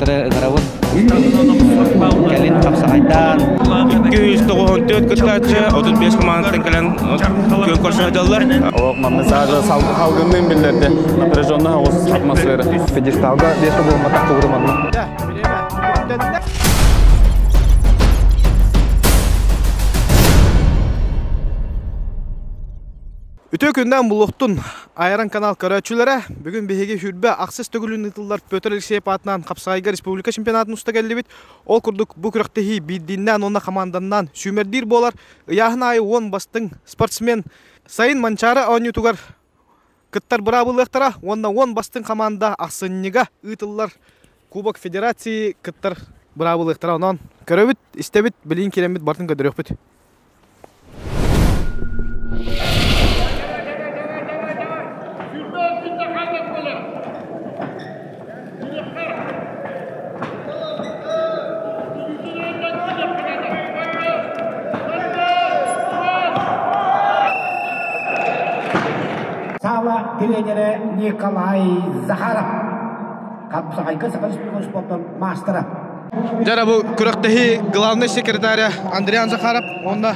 Kıttırı ıgıravın gelin kapsağaydan 294 kıttaçı 35 komandatan gelen konkursu hadalar. O mesela salgının bildirdi. Напряженная атмосфера. Fedistalga desa bulmatak kıvırmanlı. Үтө күнден бұлықтың Айран канал көрәтшілері бүгін бейге хүрбе ақсыз төгілін ұтылдар Петр Алексеев атынан Қапсағайға республика чемпионатын ұста кәлі бет. Ол күрдік бұл күріқтегі биддиннен, онна команданнан сүймердер болар. Яғын айы 10 бастың спортсмен Сайын Манчары ойнетугар кыттар бұра бұлықтара, онна 10 бастың команда ақсыннеға ұтылар Кубок Федерации кыттар бұра бұлықтара. Онан көрәбіт, істебіт, білейін келембіт, бартын көдірек біт. Тренері Николай Захаров. Қапсағайға Республика спорттың мастері. Жара бұл күріқтегі главный секретаря Андриан Захаров, онда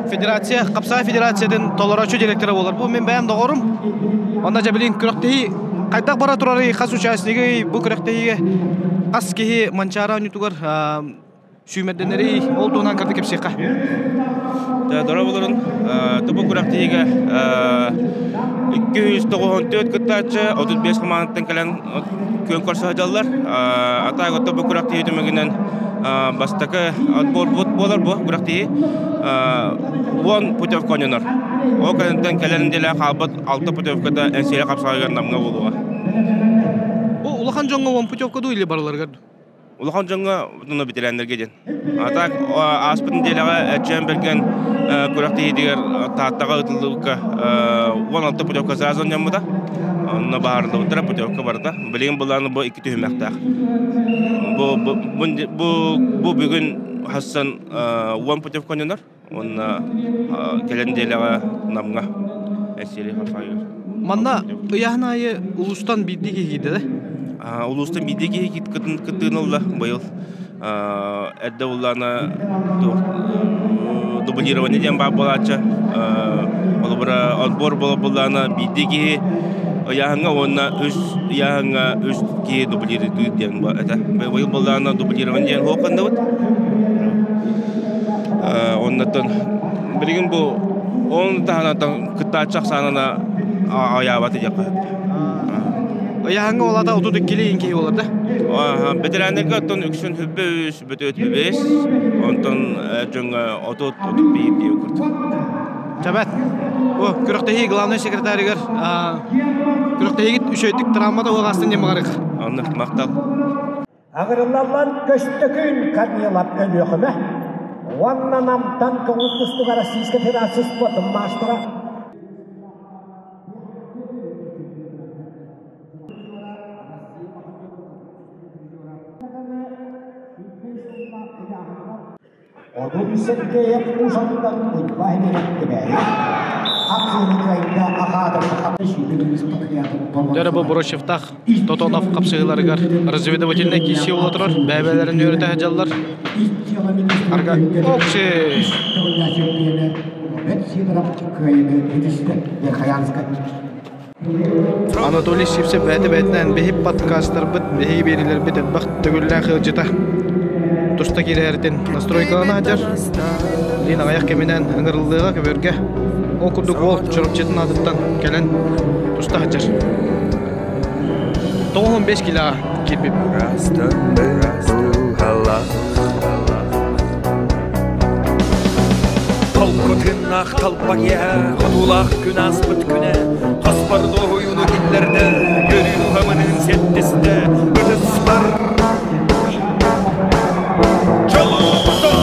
федерация, Қапсағай федерациядан толыраушы директоры болар. Бұл мен бәйім доғырым. Онда жабілейін күріқтегі қайтақ бара тұрары қас участығы, бұл күріқтегі қас кеге Манчара өнетугар сүймерденері ол туынан кірді кепсеққа. Дора боларын бұл күріқтегі 294 кыттачы 35 командаттан келен конкурс хадалар. Атай готта бу күрәктеге төмегеннән бастакы отбор болар бу күрәктеге 10 путевка ойнанар. О көннән келәндә халбат 6 путевкада әнсәле Капсагайга намга булуга. О улахан жоңга 10 путевка ду или барларга? Улахан жоңга буны битирәннәргә ден. Атай аспын деләгә әчән белгән күрәктеге дигәр таттага ытылдыкка 16 путевка сразу нямда. На барлы утра путевка барда. Билген буларны бу 2 төмәктә. Бу бүген Хасан 10 путевка ойнанар. Онна келенделәгә намга әсәле Капсагайга. Манда ыяһнайы улустан биддиге киде. Улустан биддиге киткытынылды быел. Әддә улларны дублирование ден бар болача. Олбара отбор буларны биддиге яңа онна үз яңа үз ки дублировать ден бар. Әдә быел буларны дублирование ден хокында бит. Оннан билген бу он таһанатан кыттачак санына аябаты жакка. Яңа олада 32 келейин кей оларда. Бетерәнләргә тон үксен хүббез, бөтөтбез. Онтон җоңга 30-31 дип күрде. Жабат. О, күрәктеге главный секретарьгә күрәктеге үшөйтик травмада угастын демагырык. Аны мактал. Агырларлар көстөкүн каднилап өлөкмө. Ваннанам танка улустуга Российская Федерация спорта мастера. Odun Sergeyev uşaktan itibariyle gibi. Akıllıklarında akadım kapışıydı. Жара бу Борошевтах Тотонов Капсагайларга разведывательный киси улатырар, бәбәләрен өйрәтә җаллар. Арга окши. Анатолий Сипсев бәте-бәтенән бехип подкасттар бит, бехи бериләр бит, бак төгеллән хыҗыта. Туста киләрден настройкалана җар. Лина аяк кеменән ыңгырылдыга көбергә. Окудук ол чырып адыттан келен туста җар. 95 кило кипип. Толкотыннах талпания, хотулах күн аспыт күне, қаспарды ойуны киллерді, көрін ғамының сеттісті, бұтыспар. Жолуқты!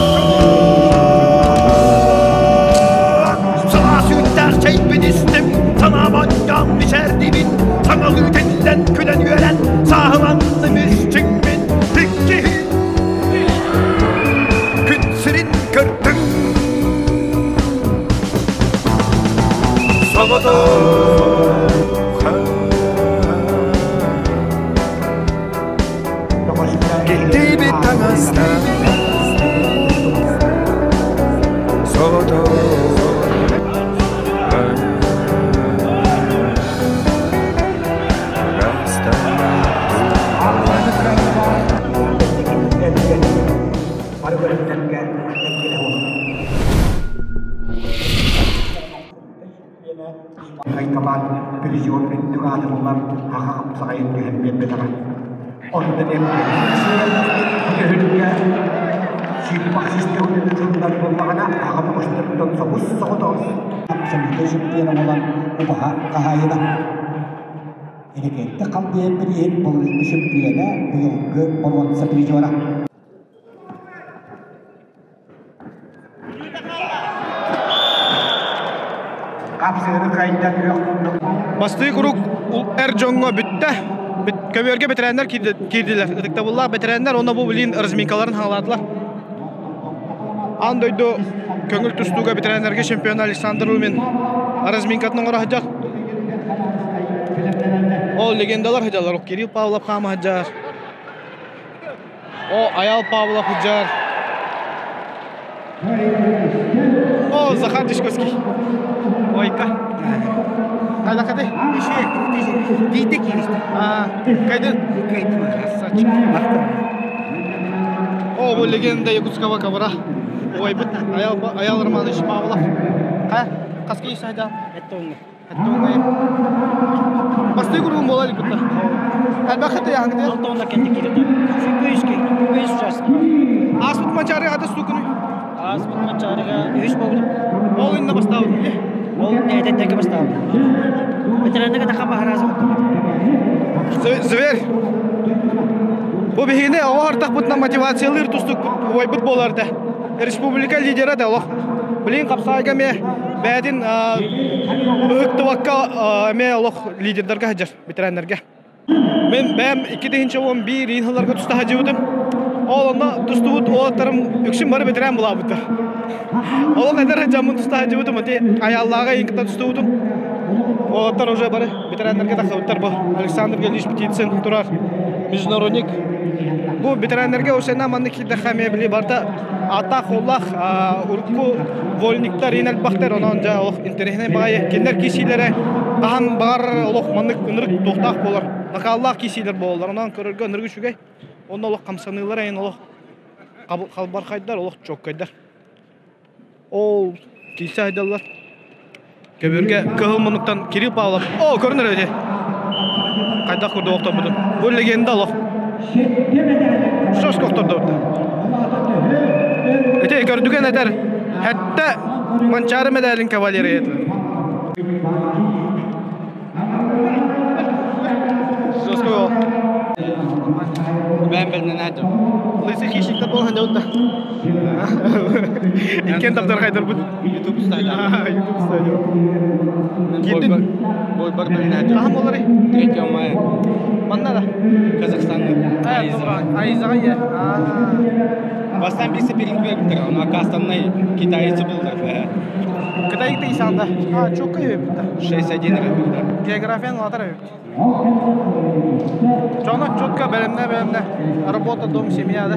Сала süttər çeypin istim, sana manyan müşerdibin, sana lütellen külen yören, sağlandı müstümmin, hükkihin. Künsürün gördün. Savada Kaytaman Perisiyon Dugadamulan Hakam Sayin Hemmet Betaran Orada Hürriye Sipak sistem Tundan Pemana Hakam Muslim Sabus Sotos Sampai Sempian Mulan Ubaha Kahayana Ini kita kalau dia beriin Pemuli Sempiana Buyung ke Pemon Sapri Juara Bastığı kuruk Erjonga bitti. Köbörge bitirenler girdiler. Idıkta bullar bitirenler ona bu bilin ırzminkaların haladılar. Andoydu köngül tustuğu bitirenlerge şampiyon Alexander Ulmin ırzminkatının ora hacak. O legendalar hacalar. O Kiril Pavlov kama hacar. O Ayal Pavlov hacar. O Zakhar Dishkovskiy. Oyka. Kayda kade? Diydik işte. Kaydı? Kaydı var. Saç. O bu legenda Yakutskava kabara. Oy bit. Ayal romanı iş Pavlov. Kaski iş hacar. Ettonga. Bastığı grubun bolali butta. Elbette ya hangi? Ortaonda kendi girdi. Şu göğüs uçarsın. Asmut maçarı adı stukunu. Asmut maçarıga göğüs boğdu. O oyunda bastağı. O nedetteki bastağı. Veteranlığa da kaba harazı oldu. Zver. Bu bihine o artık butna motivasyalır tustuk oybut bolarda. Respublika lideri de Allah. Bilin kapsayga me bədin öğüt vakka me Allah liderlerge hajar bitirenlerge. Ben 2011 yıllarda tusta hacıvdım. Oğlumda tustuvut o tarım öksüm barı bitiren bulabıdı. Oğlum kadar hacamın tusta hacıvdım. Ayallağa inkta tustuvudum. O tar oja barı bitirenlerge de kavutlar bu. Alexander Geliş bititsin turar. Международник. Bu bitirenlerge o sene maniki de xameye bili barda ata kollah urku volnikler inel bakter onunca o interehne bayi kenler kişilere kaham bar Allah manık nırık tohtak bolar. Naka Allah kişiler bolar. Ondan körürge nırgı şugay. Onda Allah kamsanılar ayın Allah kalbar kaydılar Allah çok kaydılar. O kişi aydalar. Köbürge kıhılmanlıktan Kiril Pavlov. O körünür öyle. Kaydak kurdu okta budun. Bu legenda Allah. Söz kokturdu orada. Ete gördüğün eder. Hatta mançarı medalin kavalyeri yediler. Söz koy. Ben bilmem ne diyorum. Lise kişilikte bol handa orada. İlken daftar kaydır bu. YouTube style. YouTube style. Girdin. Boy bak ben ne diyorum. Taham olur. Direkt olmaya. Manna da. Kazakistan'da. Evet doğru. Ayız'a ya. Bastan birisi birinci bir onu Akastan'da Kitay'cı buldu. Kıtay gitti insanda. Çok iyi bir Şey sedinir. Geografiyanın atar yok. Çoğunluk çotka bölümde. Работа, дом, семья да.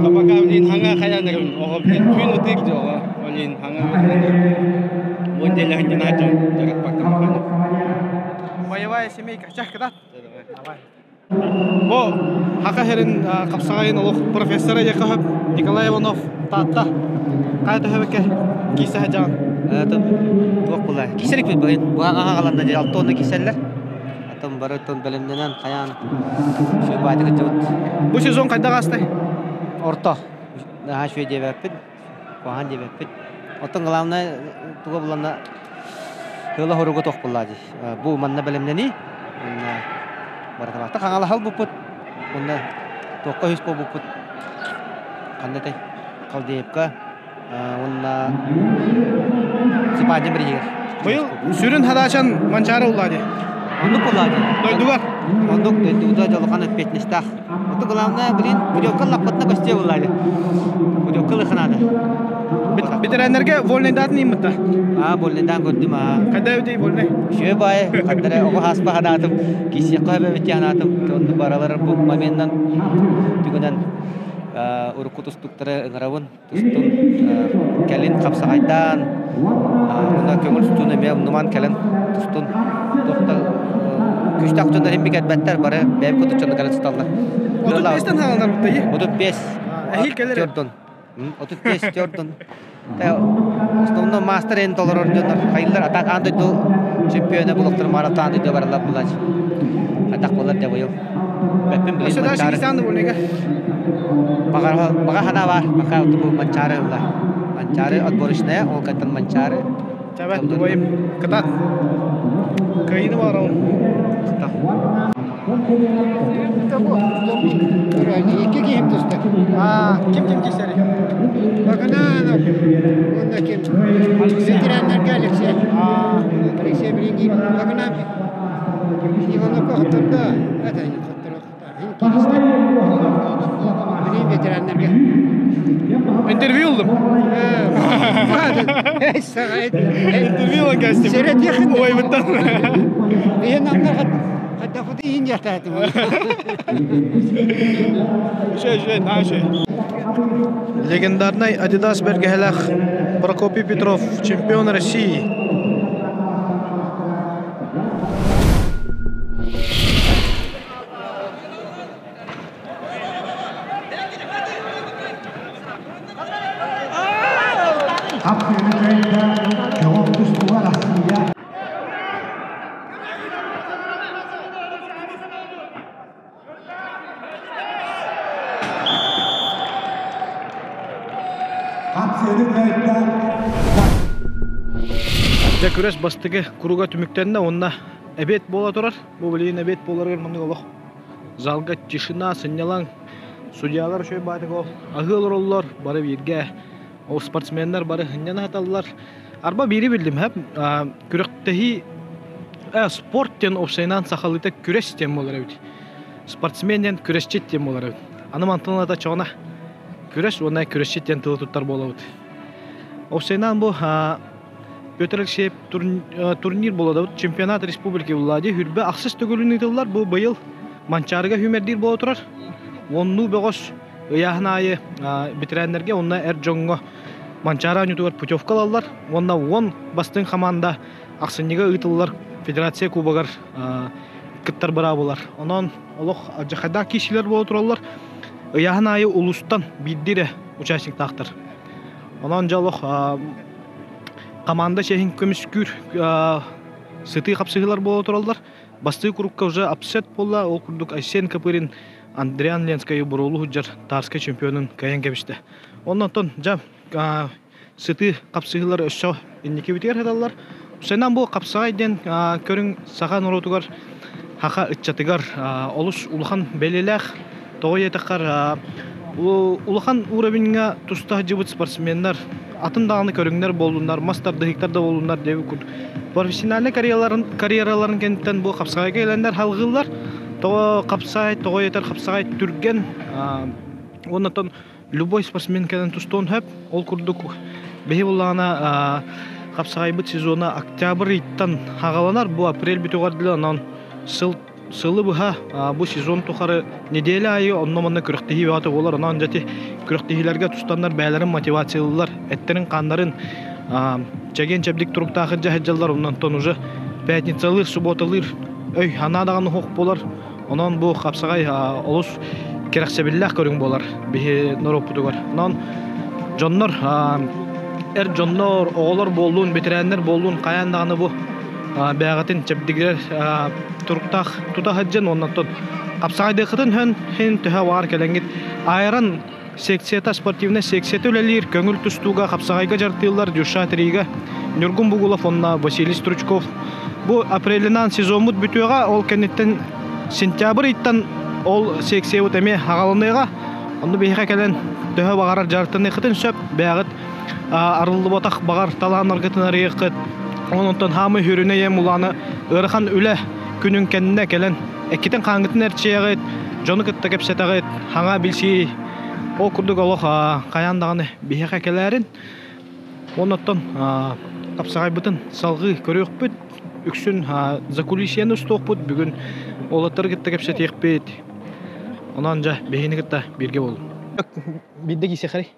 Kapakavlin hanga kayanırım. O gün ötek diyor. Olin hanga. Mondela hanya najo. Jarak pakai makan. Боевая семейка. Чах кыдат. Бо хакахерин капсагайын олох профессора Яков Николай Иванов татта. Кайда хебеке кисе жан. Атом бок булай. Киселик бит бugün. Буга калганда же 6 тонна киселлер. Атом бары тон белемденен каян. Şu байдыгы жут. Bu sezon kayda gasтай? Орто. Daha şu debepit. Kohan debepit. Otun главное туга буланда Hıla horugu tok bulladı. Bu manna belemdeni. Onna barata kangala hal buput. Onna tokka hüspo buput. Kandate kaldeyipka. Onna sipaje beriyer. Быйыл сүрүн хадачан манчары улады. Onduk bulladı. Дойдугар. Onduk duyduğda jolgan öpetnistah. Otu главное bilin bujokkal lapatna көстө bulladı. Bujokkal xanada. Bitirenlerge volney datın imutta. Bolnedan gördüm ha. Kayda ödey volney. Şöyle bay, kadere o haspa hanadım. Kişi kahve bitiyanadım. Onu baralar bu momentten tügünden urku tustukları ngaravun tustun kelin kapsaydan. Ona kömür tutun emem numan kelin tustun. Tokta küçük akçında hem bigat better bara bev kutu çanda kelin tutallar. 35'ten halanlar butta. 35. Ehil keler. Jordan. 35 Jordan. Основном мастер ен толор ордонор. Хайылар атак андойду чемпионы булуктар маратан андойду баралар булач. Атак болар деп ойыл. Бәппен билен манчары. Бага хана бар. Бага отбу манчары була. Манчары отборочная, ол каттан манчары. Табат дуайым кытат. Кайны бар ол. İki kim tuttu? Kim keseri? Bakın onda kim? Bitirenler gelirse. Alexey Bringi. Bakın abi. İvan'ı koktum da. Zaten koktum. Benim bitirenler gel. Interview oldum. Interview olan kestim. Seyret yakın. Oy bundan. Bir namlar hatta kutu iyi yataktım. Şey. Легендарный Adidas бергелах Прокопий Петров, чемпион России. Ja күрәш бастыгы куруга түмүктәндә онна әбет бола торар. Бу билен әбет боларга мондый олох. Залга тишина, сынялан судьялар шөй байтыгы агылар оллар, бары бирге. О спортсменнар бары хыннан хаталлар. Арба бири билдим хәп күрәктәһи спорттен опсайнан сахалыта күрәш тем болар бит. Спортсменнен күрәшче тем болар бит. Аны мантылата чона күрәш, онна күрәшче тем тылы болар бит. Опсайнан бу Петрельшеп турнир болады. Чемпионат республики болады. Хүрбе аксыз төгөлүн итылар. Бу быйыл Манчарга хүмердир боло турар. Онну бегош ыяхнайы битиренлерге онна эржонго Манчара нютугар путевкалалар. Онна 10 бастын команда аксынныга ытылар. Федерация кубагар кыттар бара болар. Онон олох жахада кишилер боло туралар. Ыяхнайы улустан биддире участник тактыр. Онон жалох команда шехин көмүскүр сыты капсыгылар боло туралар. Басты курукка уже апсет болла. Ол курдук Айсен Капырин, Андриан Ленская бурулу худжар тарска чемпионун каян кебиште. Оннотон жа сыты капсыгылар өссө инники битер хадалар. Сенан бу капсайден көрүң саган урутугар хака ытчатыгар олус улхан белелех тоойетакар улхан уровеньга туста жыбыт спортсмендар атындагы көрүңнөр болдундар, мастер дыктарда болдундар деп күт. Профессиональ карьераларын кенттен бу капсайга келендер халгылар. То капсай, то етер капсай түрген. Оннотон любой спортсмен кенен тустон хөп, ол курдук беги буллана капсай бит сезона октябрь иттан хагаланар. Бу апрель битугардылы анан сылы буха бу сезон тухары неделя айы онномонна күрөктеги баты болар. Анан жати күрөктегилерге тустандар бәйләрен мотивациялылар, эттерин кандарын чеген чебдик туруктагы жахыжалар. Оннан уже пятницалыр, субботалыр өй анадаганы хок болар. Онан бу капсагай олус керексебиллах көрүң болар. Бихи норопутугар. Анан жоннор жоннор оголор болдун, битиреннер болдун, каяндаганы бу бәгатын чебдигер туруктак тутахаджан. Оннан капсагайды кытын хен төһө бар келеңгит айран секцията спортивный секцията үлелер көңүл тустууга капсагайга жартылар Дюша Трига Нюргун Бугулов онна Василий Стручков. Бу апрелинан сезонмут бүтүгө ол кенеттен сентябрь иттан ол секция утеме хагалыныга онду бейха келен төһө багар жартыны кытын сөп бягыт арылды ботак багар таланар кытын арыгыт. Онтон хамы хүрүнө ем уланы ырхан үле күнүн кенне келен экитен каңгытын эрчегет жону кытта кепсетагет хаңа билси о курдук олох каяндаганы бейха келерин. Онтон капсагай бутын салгы көрөкпүт үксүн закулисияны стокпут бүгүн олаттар кытта кепсетекпит. Онан жа бейини кытта бирге болду. Бидде кисе карай.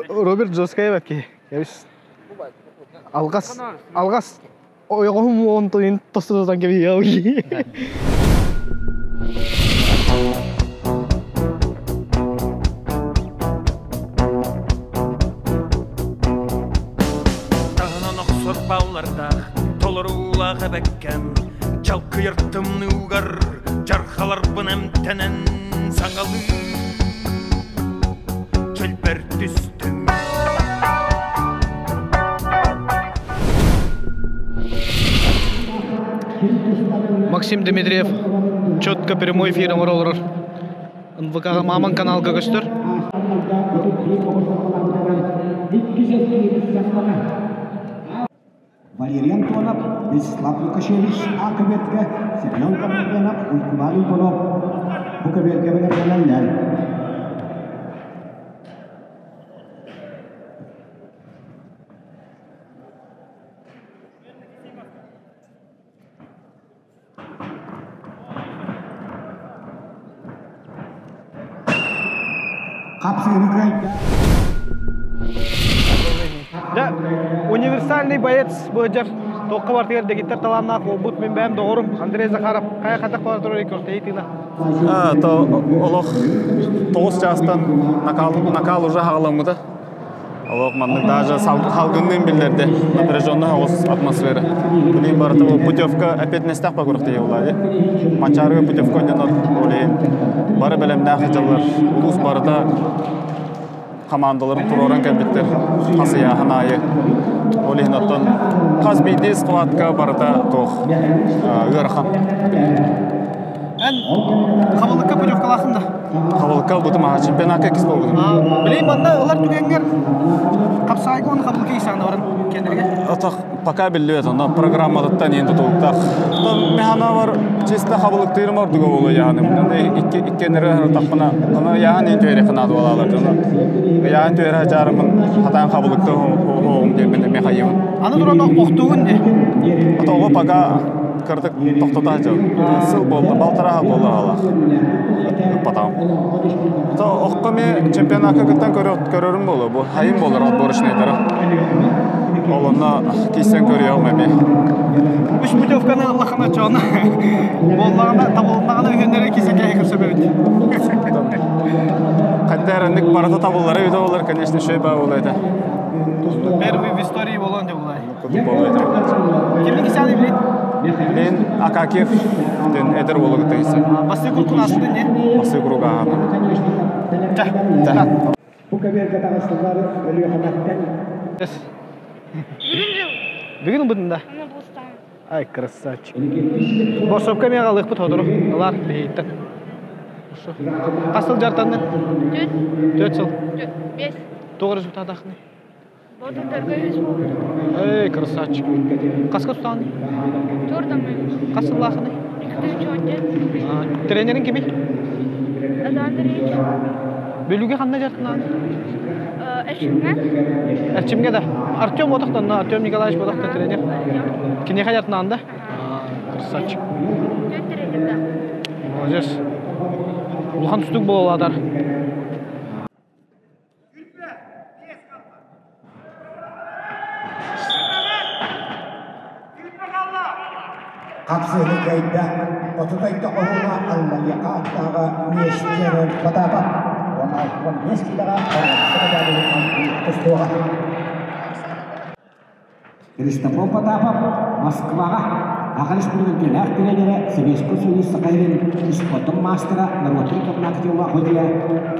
Роберт Джоскаева ки. Алгас. Ойгом онтон тостотан кеби яуги. Олық бауларда толыруылаға бәккән Чалқыйырттым нуғар жарқалар бұнам тәнін саңалы Көлбір түстім Максим Дмитриев четко прямой эфиром роллер. НВК Маман канал Гагостер. Валерий Антонов, Вячеслав Лукашевич, Акабетке, Семен Кармакенов, Улькували Полов, Буковерке Венерганандаль. Да, универсальный боец Боджар. Тоққа бартығар дегеттер таланна қолбұт мен бәм доғырым. Андрей Захаров, қая қатақ бар тұрыр екер тейтіна? Олық 9 жастан накал уже ғаламыды. Олық маңның даже халғынның білдерді напряженный оғыз атмосфера. Білейін барыты ол путевка опять нестақ ба көріқтей олайды. Манчарығы путевка өнденер олейін. Бары бәлемді ақыталар. Улус барыда командаларын тұроран кәлбеттер қасыя ханайы олейін оттан қазбейдес қуатқа барыда тоқ үйархан. Ән қабылыққа путевка лақында? Қабылыққа бұдым аға чемпионатқа кес болдым. Білейін банда олар түгенгер қапсайғы оны қабылыққа есаңды орын кендерге? Отақ пока білді өт, онда программадыттан енді толықтақ. Механа бар, честі қабылықтырым бар дүгі болу яғаны. Иккенері тақпына, оны яғын ең түйері қынады олалар. Яғын түйері жарымын қатан қабылықты оғым дербенде мехайымын. Аны дұранда оқтуғын де? Оғы пока кірдік тоқтата жау. Сыл болды, балтыраға болды ала. Потом. Оққа мен чемпионатқа күттен көрерім болу. Бұл хайым болыр отборышын етері. Олына кейсен көрі алмай. Үш путевканы Аллахына чоны. Боллағына, табылынағына үйгендері кейсен кәйі көрсе бәрді. Қаттарындық барата табылары өйді олар, конечно, шөйба олайды. Первый в истории болуын деп олай. Кемнің кесяны білейді? Білейін Акакев әдір болығы тәйсі. Басты күркін асылды не? Басты күргі ағаны. Буковерке тағыстылары өлі қанаттан. Бүгін бұдында? Ай, красавчик. Борсовка меға лықпыт одыру. Олар бейттен. Қасыл жартанын? 4 жыл. 5. 9 жыл тадақны? Бодың дәргі 100 болды. Эй, красавчик. Қасқа тұтаны? 4 мен. Қасыл лақыны? 2-3 Тренерін кеме? Андреевич. Бөлуге қанна жартынан? Әрчімге да. Артем отақтан, Артем Николаевич отақтан тренер. Кене қайартынан да? Красавчик. 4 тренерді. Молодец. Бұлхан түстік бол оладар. Қапсығы қайда, отытайты оғына алмайяқа аттағы мешттері Потапа. 16-15 килоға тұстуға. Христофор Потапов Москваға ағалыш бүгінген әқ тренері Советский Союз Сақайрын спортың мастера Нарватриков активға қойдия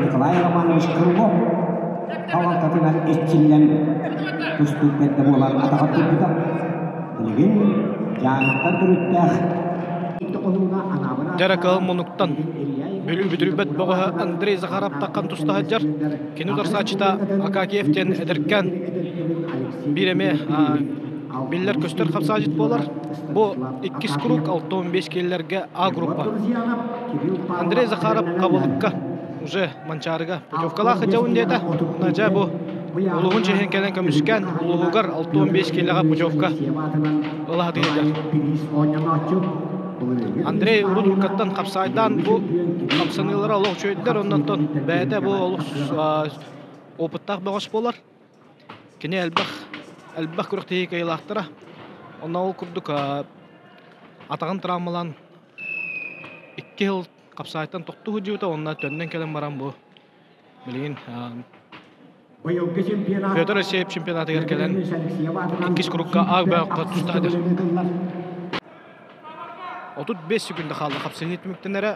Николай Романович Крылов қалалтатынан етчілден тұстық бәтті болан атаға тұлпыда. Білген жаңықтан түріттәқ. Жаракал мұнықтан бөлі бүдірбет бұға Андрей Захаров таққан тұста хаджар. Кенудар сачыта Акакиевтен әдіркен биреме беллер көстер қапсажит болар. Бұл 2 круг 6-15 келлерге А группа. Андрей Захаров қабылыққа уже манчарыға путевкала хаджауын деді. Нажа бұл Улуғын чехен кәлін көмішкен Улуғығар 6-15 келлеға путевка ұлаға дейдер. Андрей Урудуркаттан қапсайдан бұл қапсанылары олық чөйділер, оннан бәді бұл олық опыттақ бағаш болар. Кене әлбақ көріқтегі кәйлақтыра. Онна ол күрдік атағын травмалан 2 жыл қапсайдан тоқты хүдеуді, онна төннен кәлін баран бұл. Білген Петр Алексеев чемпионаты геркелен иккис курукка агбаакка тустадыр. 35 секунда қалды қапсын етміктенері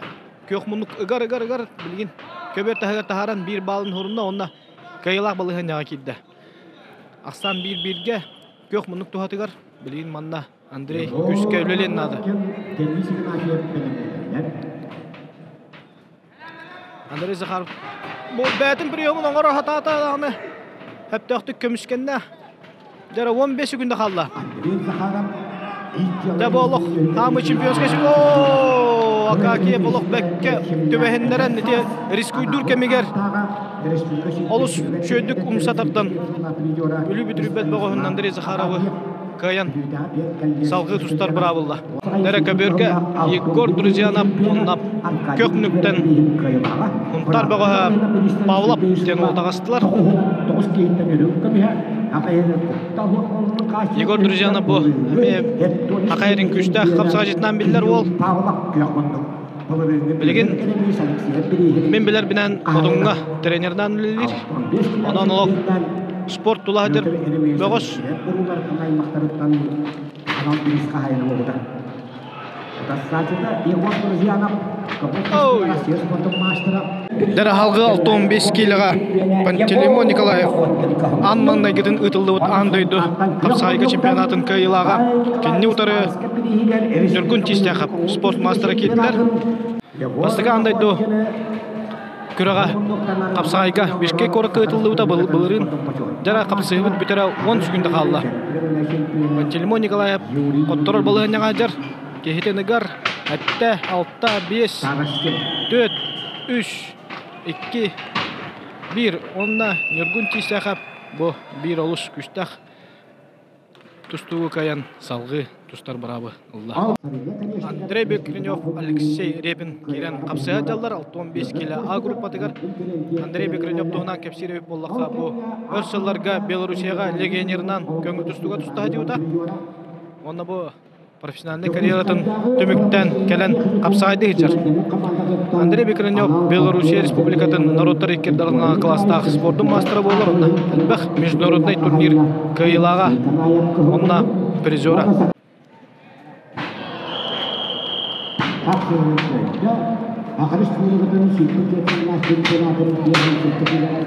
көк мұнық ыгар білген көбер тахаран бір балын хорында онна кайылақ балыған яға келді. Ақсан бір-бірге көк мұнық тухатыгар білген манна Андрей Күске өлелен нады. Андрей Захаров бәтін приемын оңғыр хата-хата әптіқтік көміскенне жара 15 секунда қалды. Да болық хамы чемпионска шығо акаки болық бәкке төбәхендерін рискуйдур кемегер олыс шөйдік ұмсатырдан үлі бүтірібет бағығын Андрей Захаровы каян салғы тұстар бұрабылды. Дәрі көберге Егор Друзьянов оннап көкнүктен ұмтар бағығы Павлап тен олтағастылар. Егор Друзьянов бұл ақайрын күшті қапсыға жетінен білдер ол. Білген мен білер бінен одыңға тренерден үлелер. Онан олық спорт тұлағыдыр бөғіс. Дәрі халғы 6-15 келіға Пантелеймон Николаев анмаңдай кетін ұтылды ұт андойды қапсайғы чемпионатын кайылаға кенне ұтары жүргін тестяқып спорт мастера кетілер. Бастыға андойды күраға қапсайға бешке қорыққа ұтылды ұта бұлырын жара қапсайғы бүтері 10 секунда қалды. Пантелеймон Николаев қоттырыр бұлығын яға жар кехетен ұғар әтті 6-5 4 3 2 1 онна Нұргүн тестяқып бұ бір олыс күштақ тұстуы каян салғы тұстар барабы. Андрей Бекренев, Алексей Репин керен қапсыға жалдар 6-15 келі А группатығар. Андрей Бекренев тұғынан кәпсіревіп болаққа бұ өрсілларға Белорусияға легионерінан көңіл тұстуға тұстағы деуді. Онна бұ профессиональный карьератын төміктен кәлін қапсайды жар. Андрей Бекренев Белоруссия Республикатын народтар екердалына класстағы спорттың мастера болыр. Әлбәқ международный турнир кайылаға онна призера.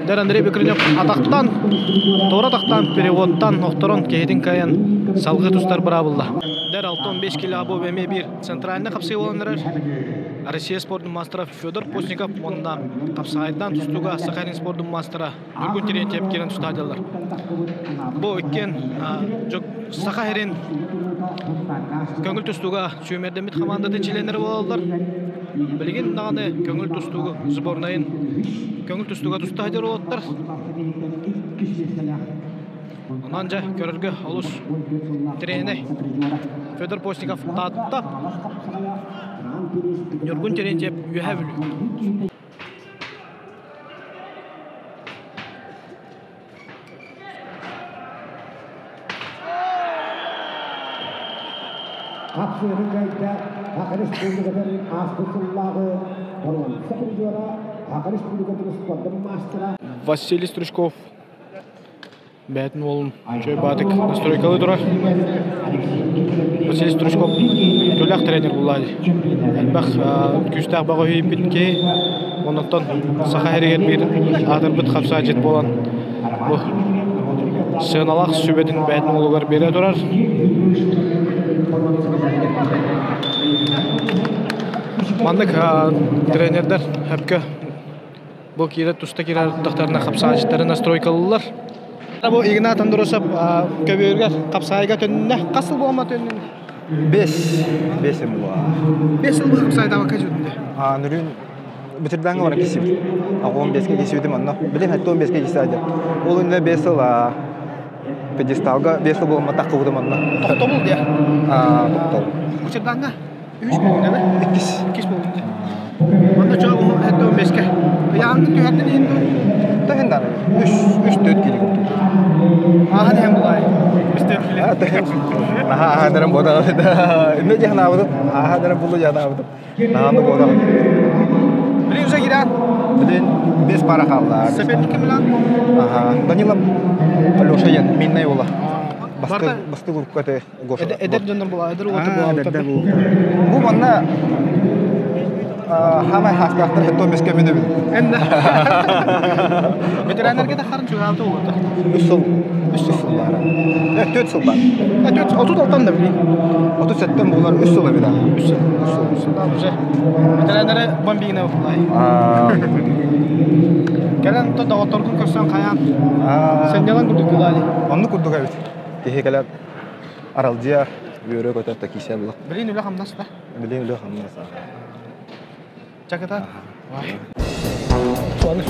Дәр Андрей Бекренев атақтан, тора атақтан, переводтан, оқтырын кейдің каян салғы тұстар бұра бұлды. Дәр 6-15 келі абу бәме бір центральны қапсай оланырар. Россия спорттың мастера Федор Постников онында қапсайдан тұстуға Сахарин спорттың мастера Нұргүн Терентьев керен тұстадылар. Бұл өткен Сахарин көңіл тұстуға сүймерден біт командады челенері болалар. Білген дағаны көңіл тұстуғы сборнайын көңіл тұстуға тұстадыр олаттар. Онан жа көріргі олыс тренер Федор Постников татта Нұргүн Терентьев үйәбілі. Василий Стручков бәтін олын жөй батық настройкалы тұрар. Василий Стручков төләқ тренер болады. Әлбәқ күстәқ баға үйіп бітке, онықтан сақа әрегер бір атыр біт қапса жет болан. Сығыналақ сөбетін бәтін олығар бере тұрар. Мандық тренердер әпкі бұл кейді тұста кейді тұқтарына қапса жеттері настройкалылар. Бұл Игнат Андросов көбеуірге қапсайға төніне қасыл болма төніне? 5 бұл. 5 жыл бұл қапсайдағы қай жөтінде? Нұрын бүтірдіңі бара кесіп. 15-ке кесіп мұнда. Білем әтті 15-ке кесіп. Ол үнді 5 жыл педесталға 5 жыл болма тақы бұды мұнда. Тоқты бұл де? Тоқты. Бүтірдіңі? 3 болуында бі? 2 болуында. Мұнда жоғы 15-ке. Яғыңды түйәттін енді? Тәхендар 3-4 келі көптің. Аға дейін бұлай? 3-4 келі? Ағадырым бодағы беді. Үнді жағын абыдым. Ағадырым бұлы жағын абыдым. Нағанды бодағы. Білін ұза керен? Білін. 5 para kallar. Соперники bilen? Ага. Данилов Алёша Ян, Минная Ола. Барта? Басты группа те Гоша. Эдер дönür bula, эдер otur bula. Bu manna hamay hastaktır hetto meske meni bil. Ende. Veterinerge de karın çoğaltı oldu. 3 yıl. 3 yıl var. 4 yıl var. 30 altan da bileyim. 37'ten bunlar 3 yıl bir daha. 3 yıl. Daha güzel. Veterinere bombine bulay. Gelen to da oturgun körsen kayan. Sen yalan kurduk bulay. Onu kurduk evet. Tehekeler aralcıya yürü kotatta kişi bulak. Bilin öyle hamdas da. Bileyim öyle hamdasa. Çakata. Vay. Soğanış.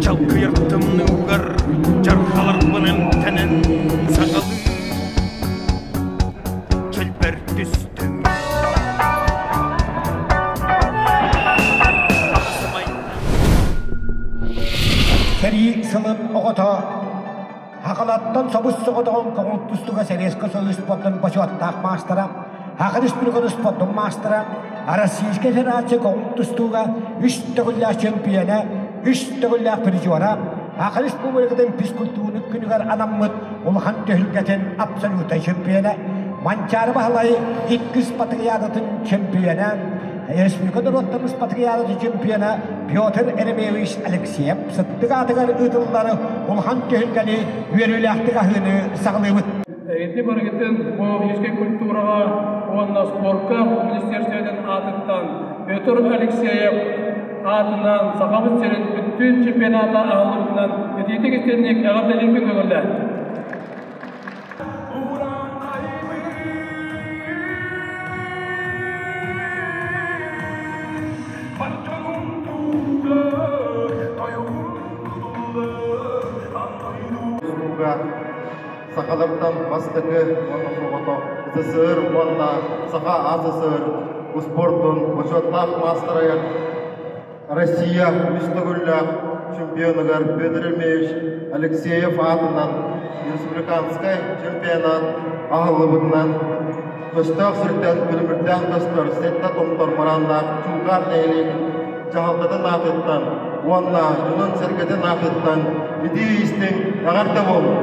Çalkı yaktım ugar, carhalar bunun tenen sakalı, kelper düştüm. Seri sılın oğota, hakalattan sabus soğuduğun konutlustuğa seriyeska soğuz potun başı attak mastara, hakadis bilgodus potun mastara, Российская Федерация konutlustuğa 3 tağılla şampiyona, 3 tağılla prizora, Haka Respublika'dan psikolojik günügar anamlık ulhan tehliketen absoluta şampiyona, Mançarı bahalayı İkkis Patriadatın şampiyona, Respublika'da Rottamız Patriadatı şampiyona, Pyotr Eremevich Alekseyev, Sıttıqadıgar ıdılları ulhan tehlikeli verülüğahtıqahını sağlayıp. Эти баргетен физической культураға, онна спортқа министерстводен атыттан Петр Алексеев атынан сақабыз серін бүттін чемпионата алымынан өтейтік істерінек әғапта жүрген көгілді. Сақалардан бастығы оны соғыты СССР, онда Сақа АССР, спортын, башаттақ мастырайық Россия үстігілі чемпионығар Петр Ермевич Алексеев атынан республиканскай чемпионат ағылыбынан көстақ сүрттен күлімірден көстір сетті томтар маранда чулғар нейлік жағалтыдың атыттан, онда жүнін сәргетін атыттан идеистің ағарда болу.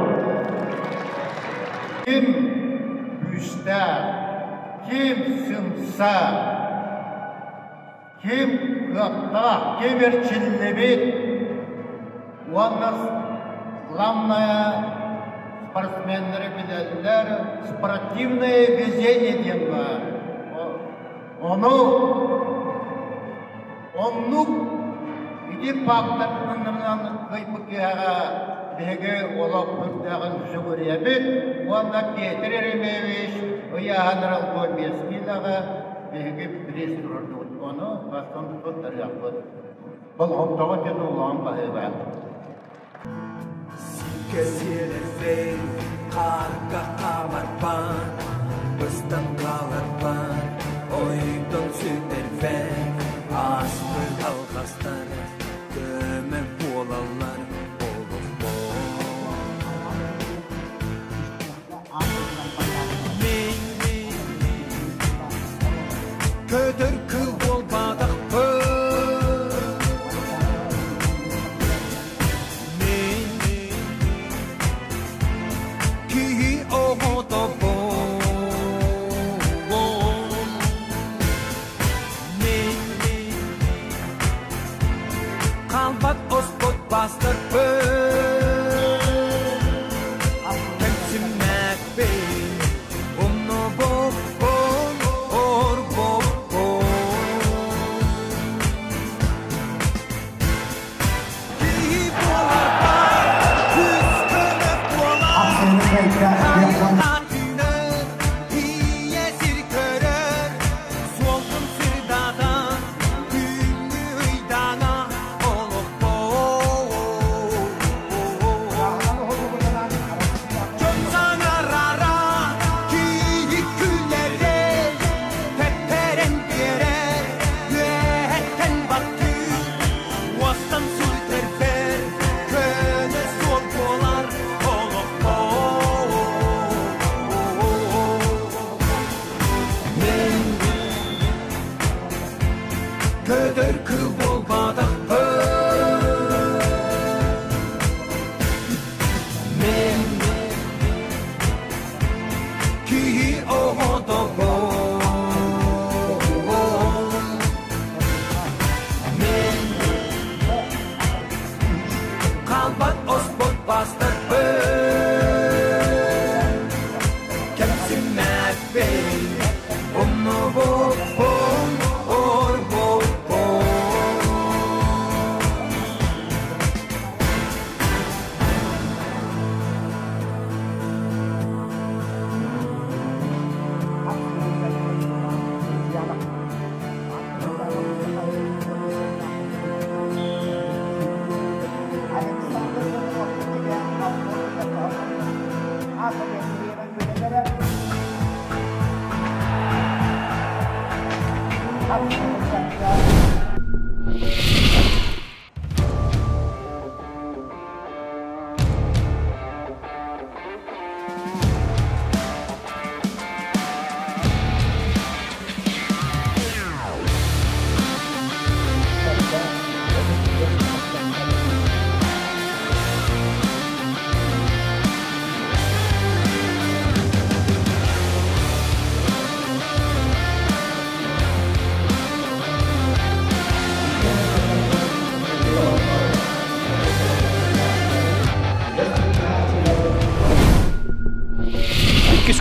Kim güçte, kim sınsa, kim gıpta, kim erçinlebit, ondan главное спортсменleri bilenler, спортивное везение diyorlar. Onu gidip baktırmanlarından kıypıkıyağa Bege olak pırtağın şüküriyebit, onda Peter Eremevich, Uyahanır Alkoybeskilaga, bege priz durdu. Onu baston tutar yapıp. Bol haftaga ten ulan baheva. Kesirefey, karka amarpan, bıstan kalarpan, oydun süterfen, aşkı halkastar, gömen olanlar. Kötür kıl olmadık pır Men ki oğu da bol Men kalbat ospot bastır pır Temsimek bey Onu bol көтөркү болбадак мен кии оғодого мен қалбат оспот бастыр кемсин мәтбей умну бол ой бол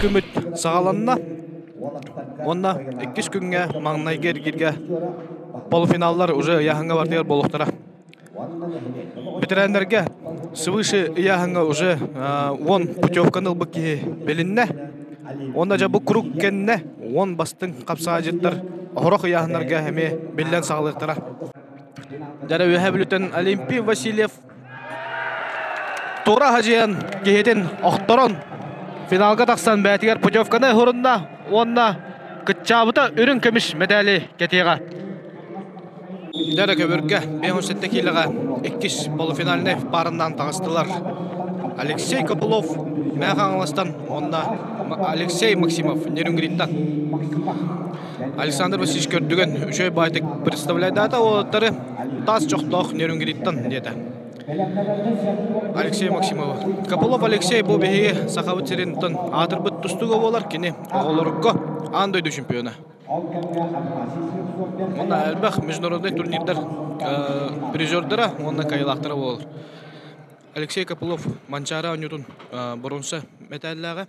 Күмүт сағаланна, онна 2 күнге маңнай кергерге полуфиналлар уже яханга бардығар болуқтара. Бітірәндерге свыше яханга уже 10 путевканы бұқи белінне, онда жа бұл круг кенне 10 бастың қапсаға жеттір оғырақ яханларға әме белден сағалықтара. Дәрі өйе білітін Олимпий Васильев Тура хажиян кейден оқтырын финалга тақсан бәтігер путевканы хұрынна, онна күтчабыта үрін көміш медалі кетеға. Дәрі көбірге 5-7 келіға 2 полуфиналіне барынан тағыстылар. Алексей Копылов мәғаңылыстан, онна Алексей Максимов Нерюнгриттан. Александр Васильевич көрдіген үшөй байтық представляйды ата, олаттары тас жоқтық Нерюнгриттан деді. Алексей Максимов. Копылов Алексей бұл бейге сақабыт серенттен атырбыт тұстығы болар кені оғылырыққа андойды чемпионы. Онда әлбәқ международный турнирдар призердара, онда кайылақтары болар. Алексей Копылов Манчара өнетін бұрынсы металлаға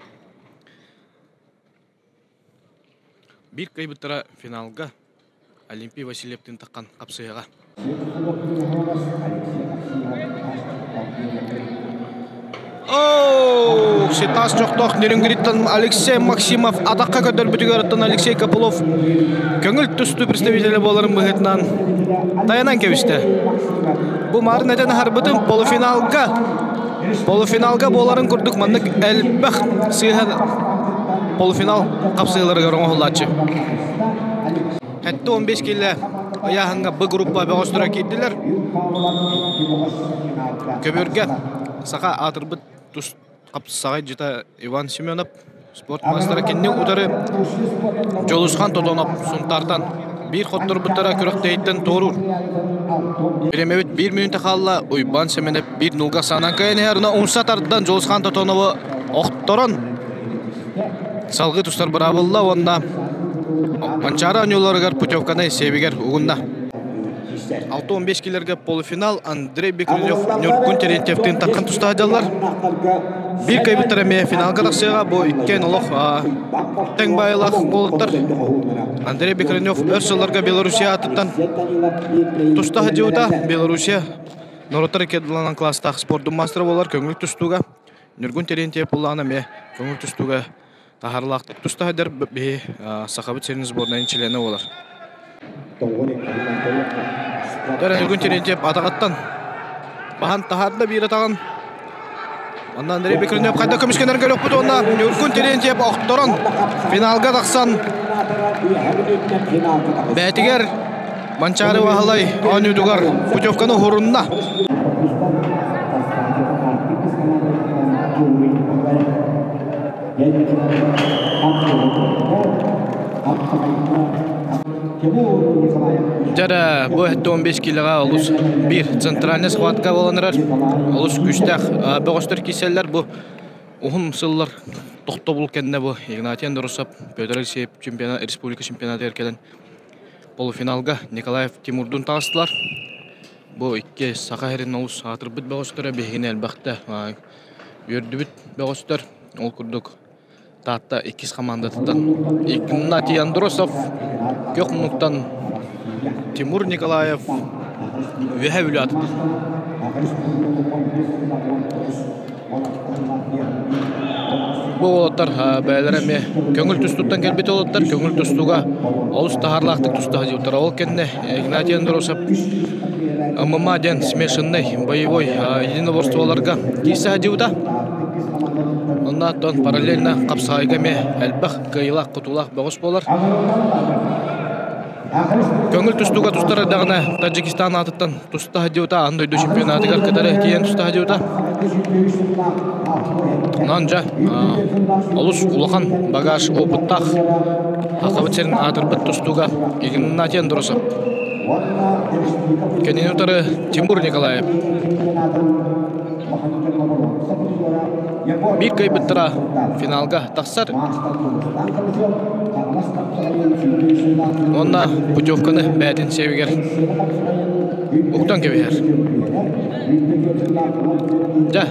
бір кайбыттара финалға Олимпий Васильевтің таққан қапсыйға. Оу, сетас жоқтық Нерюнгриттан Алексей Максимов атаққа көтер бүтігеріттен Алексей Копылов көңіл түсті представителі боларын бұғытынан таянан кевісті. Бұл марын әден әрбітін полуфиналға боларын күрдік маңдық әлбәқ сыйға полуфинал қапсыйларға роңғылатшы. Әтті 15 келі аяғынға бұл группа бәғыстыра кейттілер. Көберге сақа атырбыт тұс қапсағай жыта Иван Семенов спорт мастары кенне ұтары жолысқан тотонап сұнтардан бір қоттыр бұттара күріқтейттен торур. Біремевет 1 минуты қалла Иван Семенов 1-0 санан кайын әріна ұмсатардан жолысқан тотонабы оқтырын салғы тұстар бұрабылла онда Манчара өнелерігер путевканы себегер ұғында. 6-15 келерге полуфинал Андрей Бекренев Нюркун Терентьевтен таққан тұста адалар. Bir кайбыттараме финалға тақсыға бұл үккен ұлық тәң байлақ болықтар. Андрей Бекренев өрсілерге Белорусия атыттан тұста адеуда Белорусия Нұротар кеділанан кластақ спорттың мастыры болар көңіл тұстуға. Нюркун Терентьев бұлағына ме көңіл тұстуға тахарлақтық тұста адер бе сақабыт серінің сборнайын чилені олар. Нюркун Терентьев атағаттан бахан тахарында бір атаған. Ondan Андрей Бекренев қайда көмішкенерін көлік бұды онда Нюркун Терентьев оқтырын финалға тақсан бәтігер Манчары вағылай анүйдігар путевканы ғұрынна. Жара бу 15 килога олус бир центральный схватка боланырар. Олус күчтәк бөгөстөр киселләр бу ухун сыллар тохто бул кенне бу Игнатий Андросов Петр Алексеев чемпионат республика чемпионаты эркелен полуфиналга Николаев Тимурдун тагыстылар. Бу икки сакахерин олус атырбыт бөгөстөрө бегине албакта үрдүбүт бөгөстөр ол курдук Тата 2 командатан Игнатий Андросов Көкмуктан Тимур Николаев Вехевлят. Бу олоттар бәйләреме көңүл түстүттан келбет олоттар көңүл түстүгө олус тахарлактык түстүгө жыптар ол кенне Игнатий Андросов ММА ден смешанный боевой единоборстволарга киса жыпта. Оннан параллельно капсайгаме әлбах кыйлак кутулак бөгөс болар. Көңүл түстүгө тустар дагына Таджикистан атыттан туста жыпта андойду чемпионатыгар кадары тиен туста жыпта. Нанжа олус улахан багаж опыттах акабыцерин атырбыт тустуга Игнатий Андросов. Кенен утары Тимур Николаев. Бир кайбыттыра финалга тақсар. Онна путевканы бәдін севігер. Уқтан кебегер. Жа,